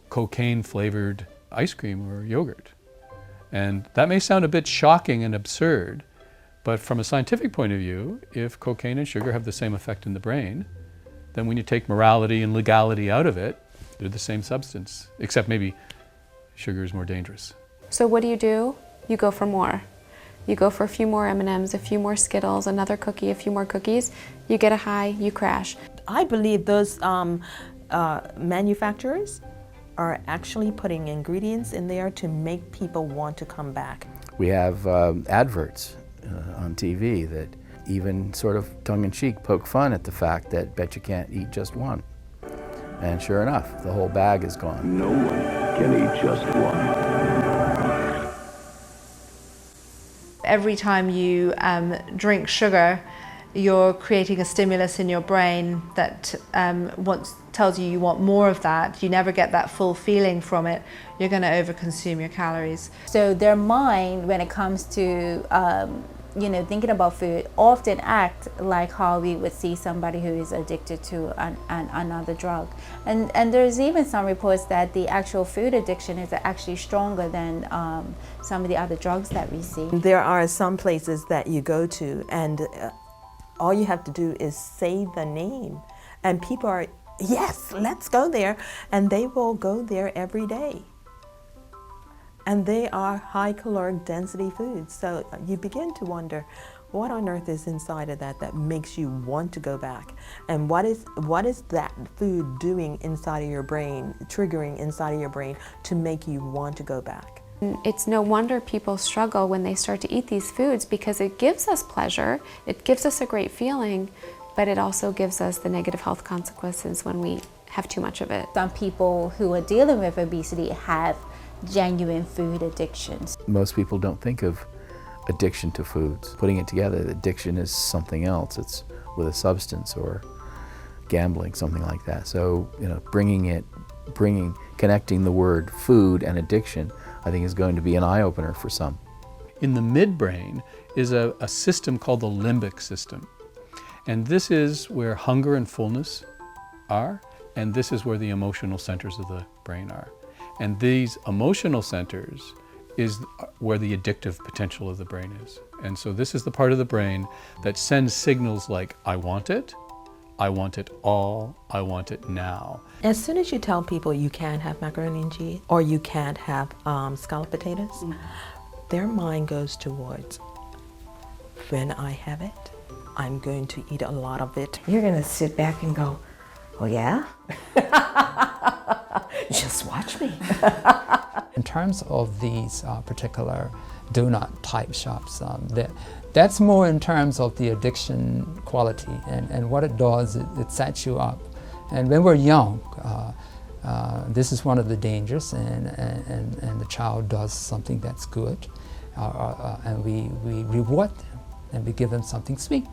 cocaine flavored ice cream or yogurt? And that may sound a bit shocking and absurd, but from a scientific point of view, if cocaine and sugar have the same effect in the brain, then when you take morality and legality out of it, they're the same substance, except maybe sugar is more dangerous. So what do? You go for more. You go for a few more M&Ms, a few more Skittles, another cookie, a few more cookies. You get a high, you crash. I believe those manufacturers are actually putting ingredients in there to make people want to come back. We have adverts on TV that even sort of tongue-in-cheek poke fun at the fact that bet you can't eat just one. And sure enough, the whole bag is gone. No one can eat just one. Every time you drink sugar, you're creating a stimulus in your brain that tells you want more of that. You never get that full feeling from it. You're going to overconsume your calories. So their mind, when it comes to thinking about food, often act like how we would see somebody who is addicted to another drug. And there's even some reports that the actual food addiction is actually stronger than some of the other drugs that we see. There are some places that you go to and all you have to do is say the name and people are, yes, let's go there, and they will go there every day. And they are high caloric density foods. So you begin to wonder, what on earth is inside of that makes you want to go back? And what is that food doing inside of your brain, triggering inside of your brain to make you want to go back? It's no wonder people struggle when they start to eat these foods because it gives us pleasure, it gives us a great feeling, but it also gives us the negative health consequences when we have too much of it. Some people who are dealing with obesity have genuine food addictions. Most people don't think of addiction to foods. Putting it together, addiction is something else. It's with a substance or gambling, something like that. So, connecting the word food and addiction, I think is going to be an eye-opener for some. In the midbrain is a system called the limbic system. And this is where hunger and fullness are, and this is where the emotional centers of the brain are. And these emotional centers is where the addictive potential of the brain is. And so this is the part of the brain that sends signals like, I want it all, I want it now. As soon as you tell people you can't have macaroni and cheese or you can't have scalloped potatoes, their mind goes towards, when I have it, I'm going to eat a lot of it. You're going to sit back and go, oh yeah? Just watch me. In terms of these particular donut type shops, that's more in terms of the addiction quality and what it does, it sets you up. And when we're young, this is one of the dangers, and the child does something that's good. and we reward them, and we give them something sweet.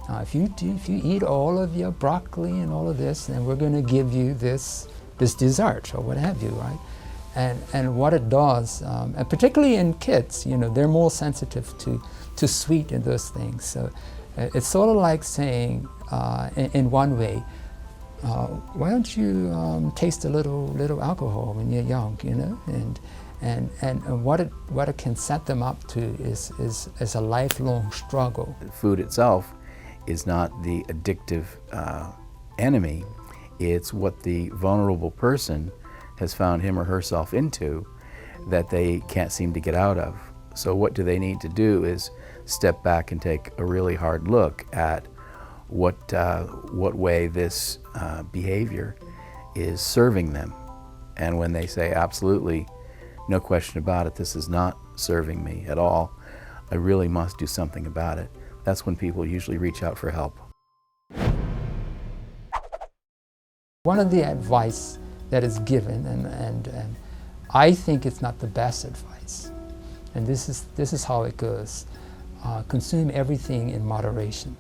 If you eat all of your broccoli and all of this, then we're going to give you this dessert or what have you, right? And what it does, and particularly in kids, they're more sensitive to sweet and those things. So it's sort of like saying, in one way, why don't you taste a little alcohol when you're young, and what it can set them up to is a lifelong struggle. Food itself is not the addictive enemy. It's what the vulnerable person has found him or herself into that they can't seem to get out of. So what do they need to do is step back and take a really hard look at what way this behavior is serving them. And when they say, absolutely, no question about it, this is not serving me at all, I really must do something about it, that's when people usually reach out for help. One of the advice that is given, and I think it's not the best advice, and this is how it goes: consume everything in moderation.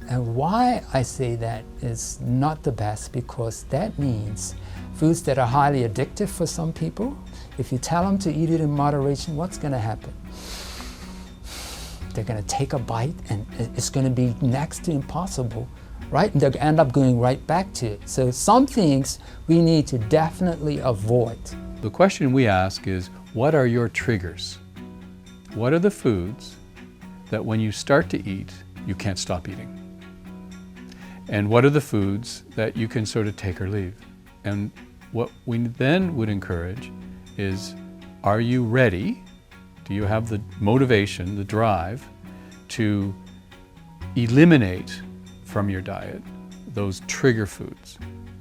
And why I say that is not the best, because that means foods that are highly addictive for some people, if you tell them to eat it in moderation, what's going to happen? They're going to take a bite and it's going to be next to impossible, right? And they'll end up going right back to it. So some things we need to definitely avoid. The question we ask is, what are your triggers? What are the foods that when you start to eat, you can't stop eating? And what are the foods that you can sort of take or leave? And what we then would encourage is, are you ready? Do you have the motivation, the drive to eliminate from your diet those trigger foods?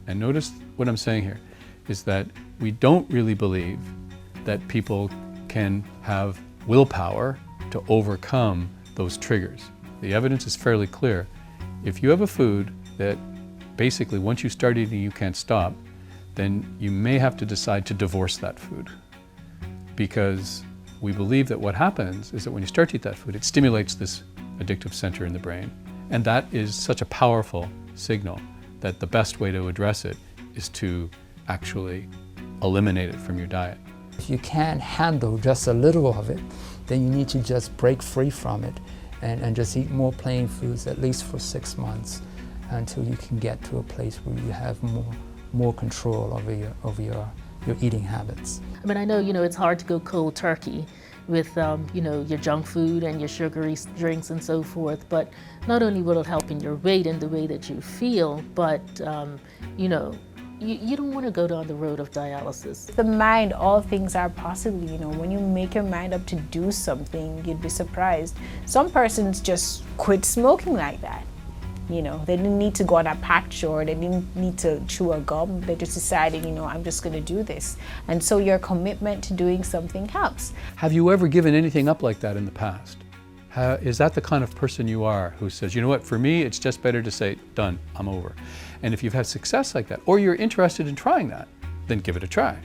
And notice what I'm saying here is that we don't really believe that people can have willpower to overcome those triggers. The evidence is fairly clear. If you have a food that basically once you start eating you can't stop, then you may have to decide to divorce that food. Because we believe that what happens is that when you start to eat that food, it stimulates this addictive center in the brain. And that is such a powerful signal that the best way to address it is to actually eliminate it from your diet. If you can't handle just a little of it, then you need to just break free from it and just eat more plain foods, at least for 6 months, until you can get to a place where you have more control over your eating habits. I mean, I know, it's hard to go cold turkey with, your junk food and your sugary drinks and so forth, but not only will it help in your weight and the way that you feel, but, you don't want to go down the road of dialysis. The mind, all things are possible, when you make your mind up to do something, you'd be surprised. Some persons just quit smoking like that. They didn't need to go on a patch or they didn't need to chew a gum. They just decided, I'm just going to do this. And so your commitment to doing something helps. Have you ever given anything up like that in the past? Is that the kind of person you are who says, you know what, for me, it's just better to say, done, I'm over. And if you've had success like that, or you're interested in trying that, then give it a try.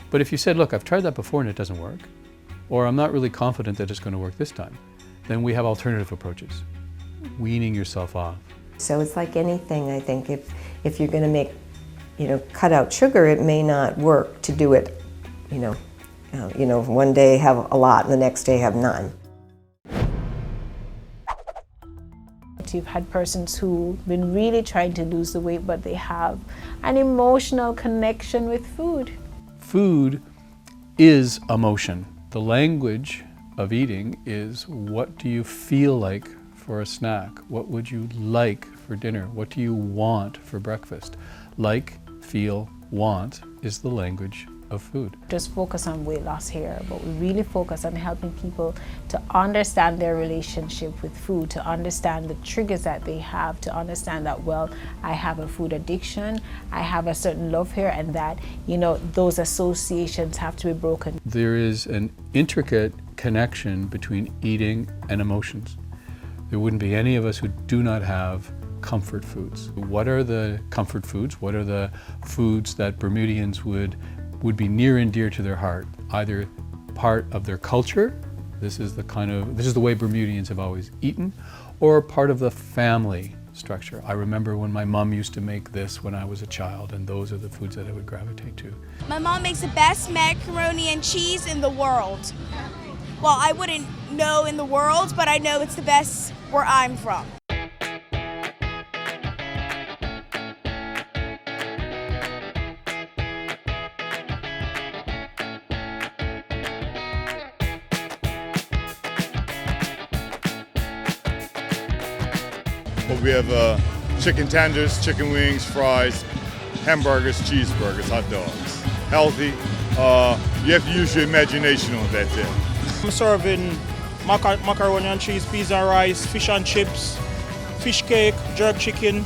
But if you said, look, I've tried that before and it doesn't work, or I'm not really confident that it's going to work this time, then we have alternative approaches. Weaning yourself off. So it's like anything, I think, if you're going to cut out sugar, it may not work to do it, one day have a lot and the next day have none. You've had persons who've been really trying to lose the weight, but they have an emotional connection with food. Food is emotion. The language of eating is, what do you feel like for a snack? What would you like for dinner? What do you want for breakfast? Like, feel, want is the language of food. Just focus on weight loss here, but we really focus on helping people to understand their relationship with food, to understand the triggers that they have, to understand that, well, I have a food addiction, I have a certain love here, and that, those associations have to be broken. There is an intricate connection between eating and emotions. There wouldn't be any of us who do not have comfort foods. What are the comfort foods? What are the foods that Bermudians would be near and dear to their heart, either part of their culture. This is the way Bermudians have always eaten, or part of the family structure. I remember when my mom used to make this when I was a child, and those are the foods that I would gravitate to. My mom makes the best macaroni and cheese in the world. Well, I wouldn't know in the world, but I know it's the best where I'm from. But we have chicken tenders, chicken wings, fries, hamburgers, cheeseburgers, hot dogs. Healthy. You have to use your imagination on that thing. I'm serving macaroni and cheese, peas and rice, fish and chips, fish cake, jerk chicken,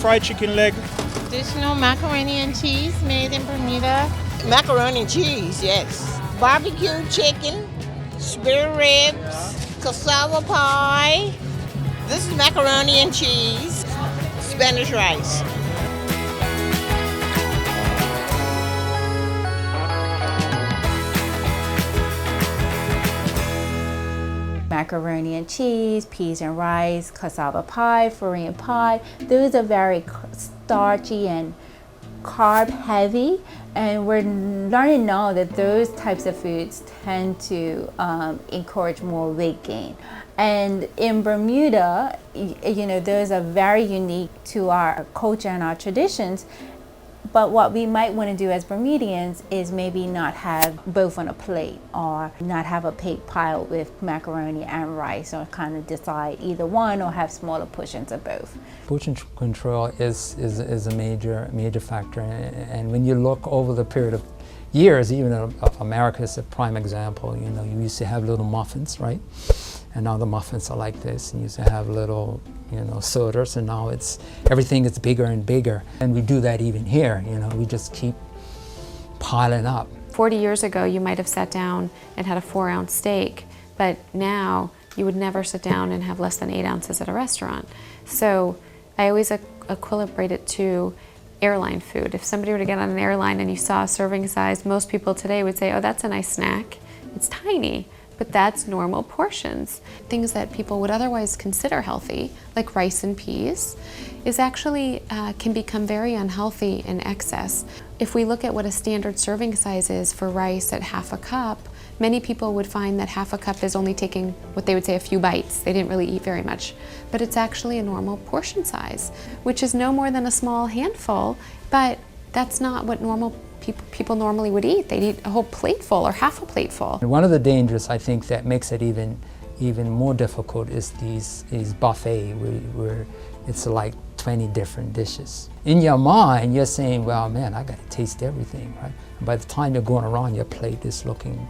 fried chicken leg. Traditional macaroni and cheese made in Bermuda. Macaroni and cheese, yes. Barbecue chicken, spare ribs, cassava pie. This is macaroni and cheese, Spanish rice. Macaroni and cheese, peas and rice, cassava pie, Korean pie. Those are very starchy and carb heavy, and we're learning now that those types of foods tend to encourage more weight gain. And in Bermuda, you know, those are very unique to our culture and our traditions. But what we might want to do as Bermudians is maybe not have both on a plate, or not have a plate piled with macaroni and rice, or kind of decide either one or have smaller portions of both. Portion control is a major factor, and when you look over the period of years, even of America is a prime example. You know, you used to have little muffins, right? And now the muffins are like this. And you used to have little, you know, sodas, and now everything is bigger and bigger. And we do that even here, you know, we just keep piling up. 40 years ago, you might have sat down and had a 4-ounce steak, but now you would never sit down and have less than 8 ounces at a restaurant. So I always equilibrate it to airline food. If somebody were to get on an airline and you saw a serving size, most people today would say, oh, that's a nice snack. It's tiny, but that's normal portions. Things that people would otherwise consider healthy, like rice and peas, is actually can become very unhealthy in excess. If we look at what a standard serving size is for rice at half a cup, many people would find that half a cup is only taking what they would say a few bites. They didn't really eat very much. But it's actually a normal portion size, which is no more than a small handful, but that's not what people normally would eat. They'd eat a whole plateful or half a plateful. And one of the dangers, I think, that makes it even more difficult is these buffet where it's like 20 different dishes. In your mind, you're saying, well, man, I got to taste everything, right? And by the time you're going around, your plate is looking,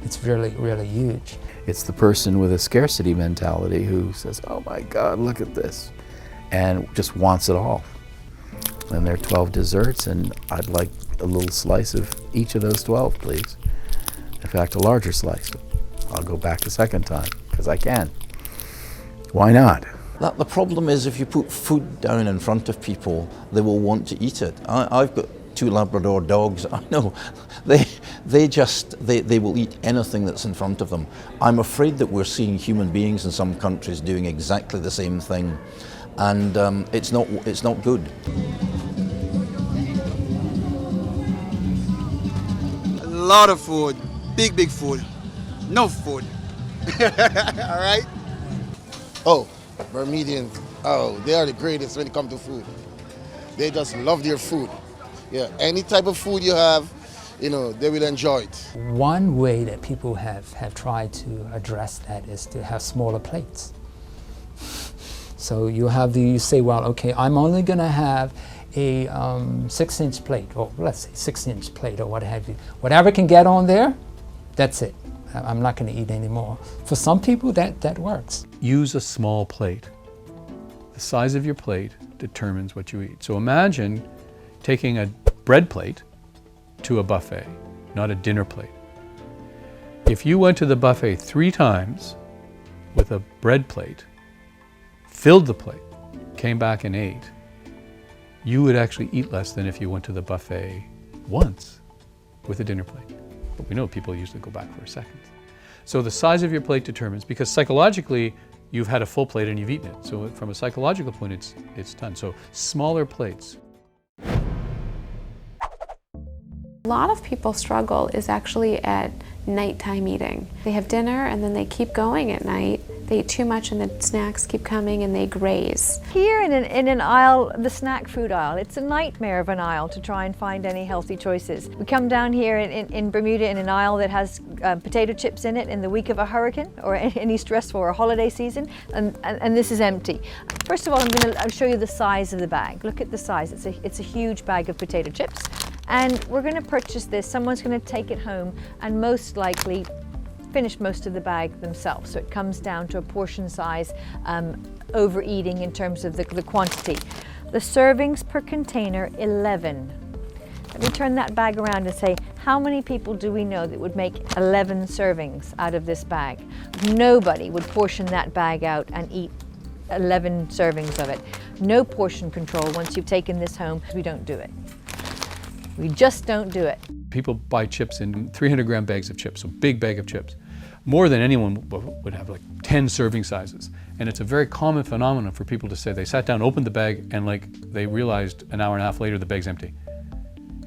it's really, really huge. It's the person with a scarcity mentality who says, oh my God, look at this, and just wants it all. And there are 12 desserts, and I'd like a little slice of each of those 12, please. In fact, a larger slice. I'll go back a second time, because I can. Why not? The problem is if you put food down in front of people, they will want to eat it. I've got 2 Labrador dogs. I know they will eat anything that's in front of them. I'm afraid that we're seeing human beings in some countries doing exactly the same thing, and it's not good. A lot of food, big food, no food. All right. Oh, Bermudians, oh, they are the greatest when it comes to food. They just love their food. Yeah, any type of food you have, you know, they will enjoy it. One way that people have tried to address that is to have smaller plates. So you say, well, okay, I'm only going to have a 6-inch plate, or let's say 6-inch plate, or what have you. Whatever can get on there, that's it. I'm not going to eat anymore. For some people, that works. Use a small plate. The size of your plate determines what you eat. So imagine taking a bread plate to a buffet, not a dinner plate. If you went to the buffet 3 times with a bread plate, filled the plate, came back and ate, you would actually eat less than if you went to the buffet once with a dinner plate. but we know people usually go back for a second. So the size of your plate determines, because psychologically, you've had a full plate and you've eaten it. So from a psychological point, it's done. So smaller plates. A lot of people struggle is actually at nighttime eating. They have dinner and then they keep going at night. They eat too much and the snacks keep coming and they graze. Here in an aisle, the snack food aisle, it's a nightmare of an aisle to try and find any healthy choices. We come down here in Bermuda in an aisle that has potato chips in it in the week of a hurricane or any stressful or holiday season, and this is empty. First of all, I'll show you the size of the bag. Look at the size. It's a huge bag of potato chips. And we're going to purchase this. Someone's going to take it home and most likely finish most of the bag themselves. So it comes down to a portion size overeating in terms of the quantity. The servings per container, 11. Let me turn that bag around and say, how many people do we know that would make 11 servings out of this bag? Nobody would portion that bag out and eat 11 servings of it. No portion control once you've taken this home. We don't do it. We just don't do it. People buy chips in 300-gram bags of chips, so big bag of chips. More than anyone would have, like 10 serving sizes. And it's a very common phenomenon for people to say they sat down, opened the bag, and like they realized an hour and a half later the bag's empty.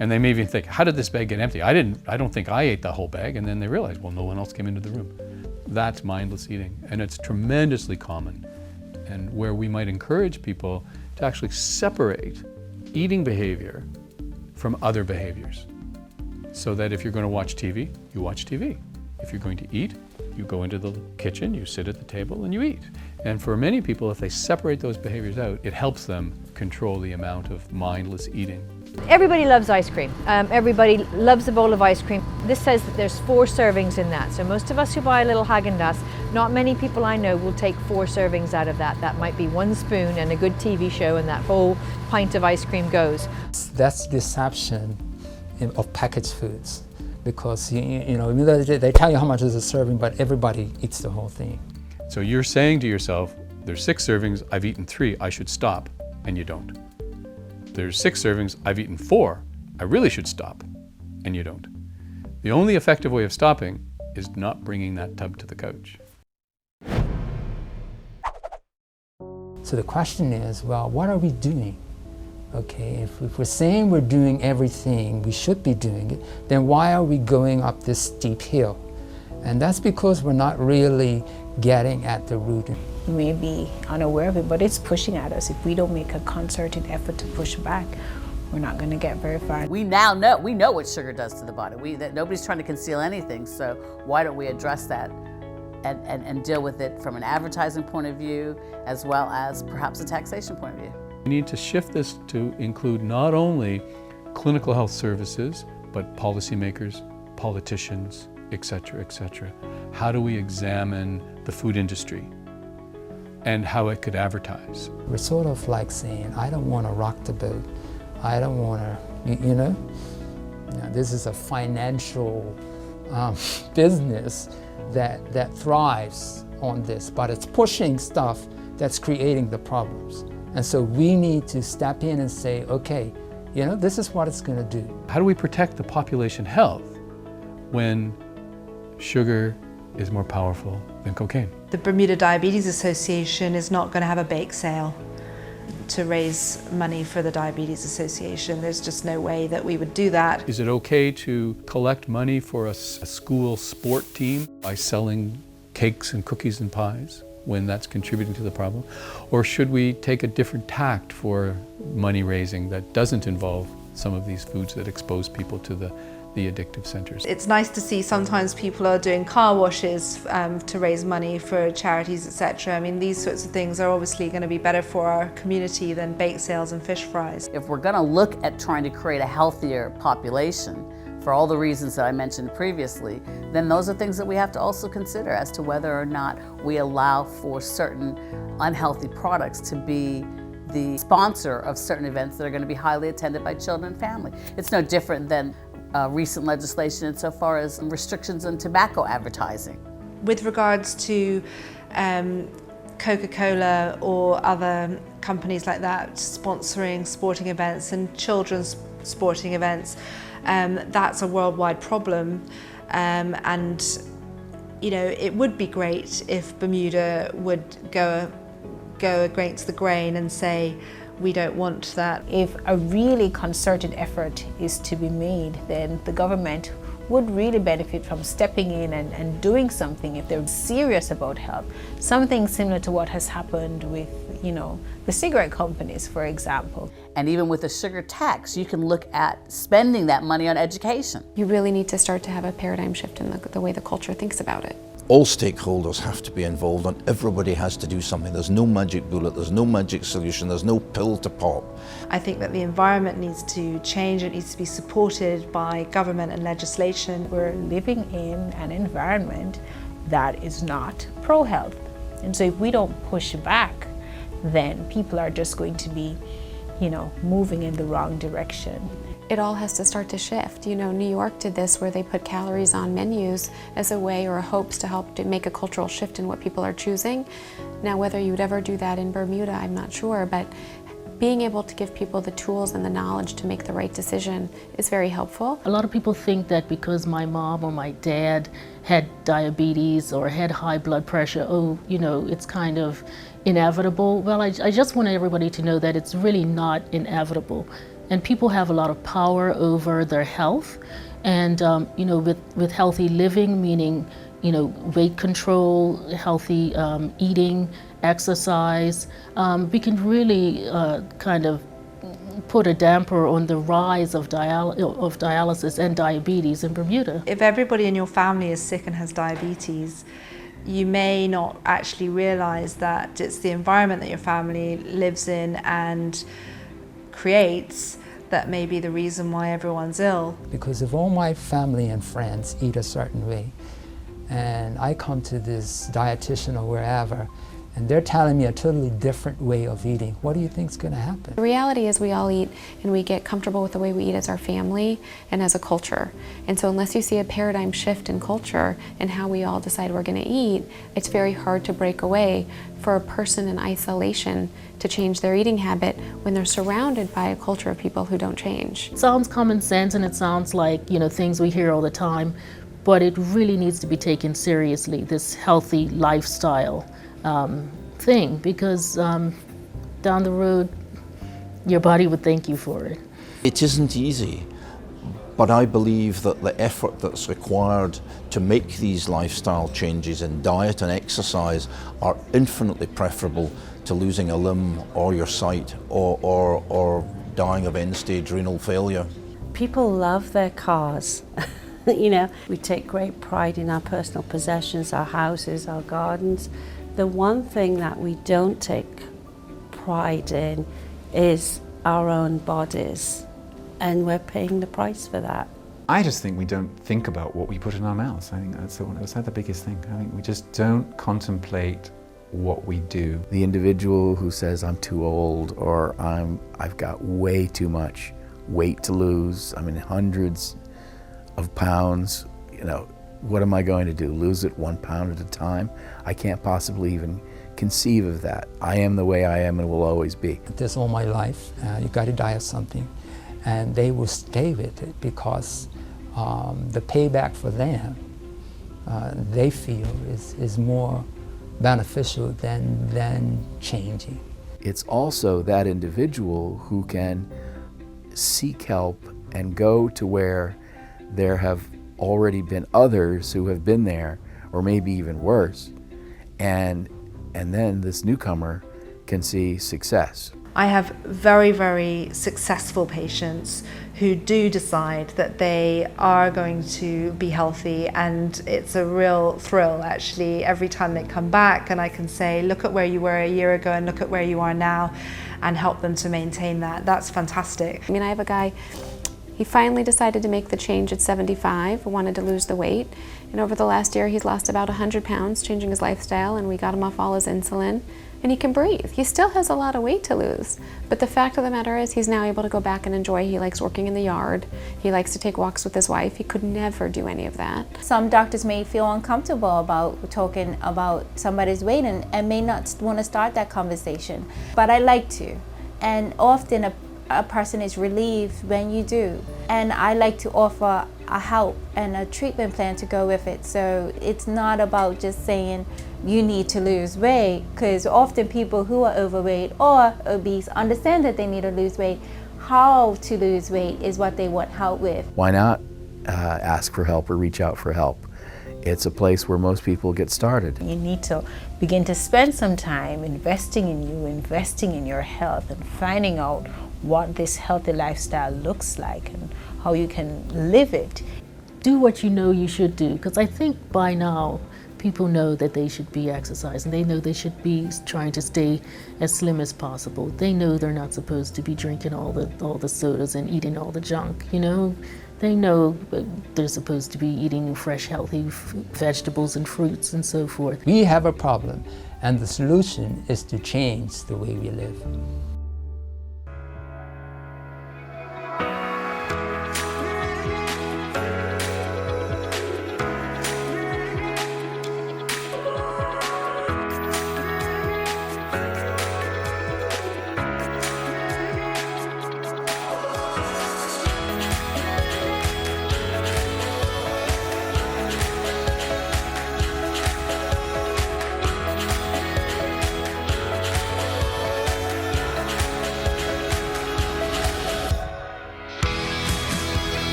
And they may even think, how did this bag get empty? I don't think I ate the whole bag. And then they realize, well, no one else came into the room. That's mindless eating. And it's tremendously common. And where we might encourage people to actually separate eating behavior from other behaviors. So that if you're going to watch TV, you watch TV. If you're going to eat, you go into the kitchen, you sit at the table, and you eat. And for many people, if they separate those behaviors out, it helps them control the amount of mindless eating. Everybody loves ice cream. Everybody loves a bowl of ice cream. This says that there's 4 servings in that. So most of us who buy a little Haagen-Dazs, not many people I know will take 4 servings out of that. That might be 1 spoon and a good TV show and that whole pint of ice cream goes. That's deception of packaged foods, because you know they tell you how much is a serving, but everybody eats the whole thing. So you're saying to yourself, there's 6 servings, I've eaten 3, I should stop, and you don't. There's 6 servings, I've eaten 4, I really should stop, and you don't. The only effective way of stopping is not bringing that tub to the couch. So the question is, well, what are we doing? Okay, if we're saying we're doing everything we should be doing it, then why are we going up this steep hill? And that's because we're not really getting at the root. We may be unaware of it, but it's pushing at us. If we don't make a concerted effort to push back, we're not going to get very far. We now know, what sugar does to the body. Nobody's trying to conceal anything, so why don't we address that and deal with it from an advertising point of view, as well as perhaps a taxation point of view. We need to shift this to include not only clinical health services, but policymakers, politicians, etc., etc. How do we examine the food industry and how it could advertise? We're sort of like saying, I don't want to rock the boat. I don't want to, you know, this is a financial business that thrives on this, but it's pushing stuff that's creating the problems. And so we need to step in and say, okay, you know, this is what it's going to do. How do we protect the population health when sugar is more powerful than cocaine? The Bermuda Diabetes Association is not going to have a bake sale to raise money for the Diabetes Association. There's just no way that we would do that. Is it okay to collect money for a school sport team by selling cakes and cookies and pies when that's contributing to the problem? Or should we take a different tact for money raising that doesn't involve some of these foods that expose people to the addictive centers? It's nice to see sometimes people are doing car washes to raise money for charities, etc. I mean, these sorts of things are obviously going to be better for our community than bake sales and fish fries. If we're going to look at trying to create a healthier population, for all the reasons that I mentioned previously, then those are things that we have to also consider as to whether or not we allow for certain unhealthy products to be the sponsor of certain events that are going to be highly attended by children and family. It's no different than recent legislation insofar as restrictions on tobacco advertising. With regards to Coca-Cola or other companies like that sponsoring sporting events and children's sporting events, that's a worldwide problem. And you know, it would be great if Bermuda would go against the grain and say, we don't want that. If a really concerted effort is to be made, then the government would really benefit from stepping in and doing something if they're serious about health. Something similar to what has happened with, you know, the cigarette companies, for example. And even with the sugar tax, you can look at spending that money on education. You really need to start to have a paradigm shift in the way the culture thinks about it. All stakeholders have to be involved and everybody has to do something. There's no magic bullet, there's no magic solution, there's no pill to pop. I think that the environment needs to change, it needs to be supported by government and legislation. We're living in an environment that is not pro-health. And so if we don't push back, then people are just going to be, you know, moving in the wrong direction. It all has to start to shift. You know, New York did this where they put calories on menus as a way or a hopes to help to make a cultural shift in what people are choosing. Now, whether you'd ever do that in Bermuda, I'm not sure, but being able to give people the tools and the knowledge to make the right decision is very helpful. A lot of people think that because my mom or my dad had diabetes or had high blood pressure, oh, you know, it's kind of inevitable. Well, I just want everybody to know that it's really not inevitable. And people have a lot of power over their health. And, you know, with healthy living, meaning, you know, weight control, healthy eating, exercise, we can really kind of put a damper on the rise of dialysis and diabetes in Bermuda. If everybody in your family is sick and has diabetes, you may not actually realize that it's the environment that your family lives in and creates that may be the reason why everyone's ill. Because if all my family and friends eat a certain way, and I come to this dietitian or wherever, and they're telling me a totally different way of eating, what do you think is going to happen? The reality is we all eat and we get comfortable with the way we eat as our family and as a culture. And so unless you see a paradigm shift in culture and how we all decide we're going to eat, it's very hard to break away for a person in isolation to change their eating habit when they're surrounded by a culture of people who don't change. It sounds common sense and it sounds like, you know, things we hear all the time, but it really needs to be taken seriously, this healthy lifestyle thing, because down the road, your body would thank you for it. It isn't easy, but I believe that the effort that's required to make these lifestyle changes in diet and exercise are infinitely preferable to losing a limb or your sight or dying of end-stage renal failure. People love their cars. You know, we take great pride in our personal possessions, our houses, our gardens. The one thing that we don't take pride in is our own bodies, and we're paying the price for that. I just think we don't think about what we put in our mouths. I think that's the biggest thing. I think we just don't contemplate what we do. The individual who says, I'm too old, or I've got way too much weight to lose, I'm in hundreds of pounds, you know, what am I going to do? Lose it 1 pound at a time? I can't possibly even conceive of that. I am the way I am and will always be. This all my life, you got to die of something. And they will stay with it because the payback for them, they feel, is more beneficial than changing. It's also that individual who can seek help and go to where there have already been others who have been there, or maybe even worse, and then this newcomer can see success. I have very, very successful patients who do decide that they are going to be healthy, and it's a real thrill actually every time they come back and I can say, look at where you were a year ago and look at where you are now, and help them to maintain that. That's fantastic. I mean, I have a guy, he finally decided to make the change at 75, wanted to lose the weight, and over the last year he's lost about 100 pounds changing his lifestyle, and we got him off all his insulin, and he can breathe. He still has a lot of weight to lose, but the fact of the matter is he's now able to go back and enjoy. He likes working in the yard, he likes to take walks with his wife. He could never do any of that. Some doctors may feel uncomfortable about talking about somebody's weight and may not want to start that conversation, but I like to, and often a person is relieved when you do. And I like to offer a help and a treatment plan to go with it. So it's not about just saying you need to lose weight, because often people who are overweight or obese understand that they need to lose weight. How to lose weight is what they want help with. Why not ask for help or reach out for help? It's a place where most people get started. You need to begin to spend some time investing in you, investing in your health, and finding out what this healthy lifestyle looks like and how you can live it. Do what you know you should do, because I think by now people know that they should be exercising. They know they should be trying to stay as slim as possible. They know they're not supposed to be drinking all the sodas and eating all the junk, you know. They know they're supposed to be eating fresh, healthy vegetables and fruits and so forth. We have a problem, and the solution is to change the way we live.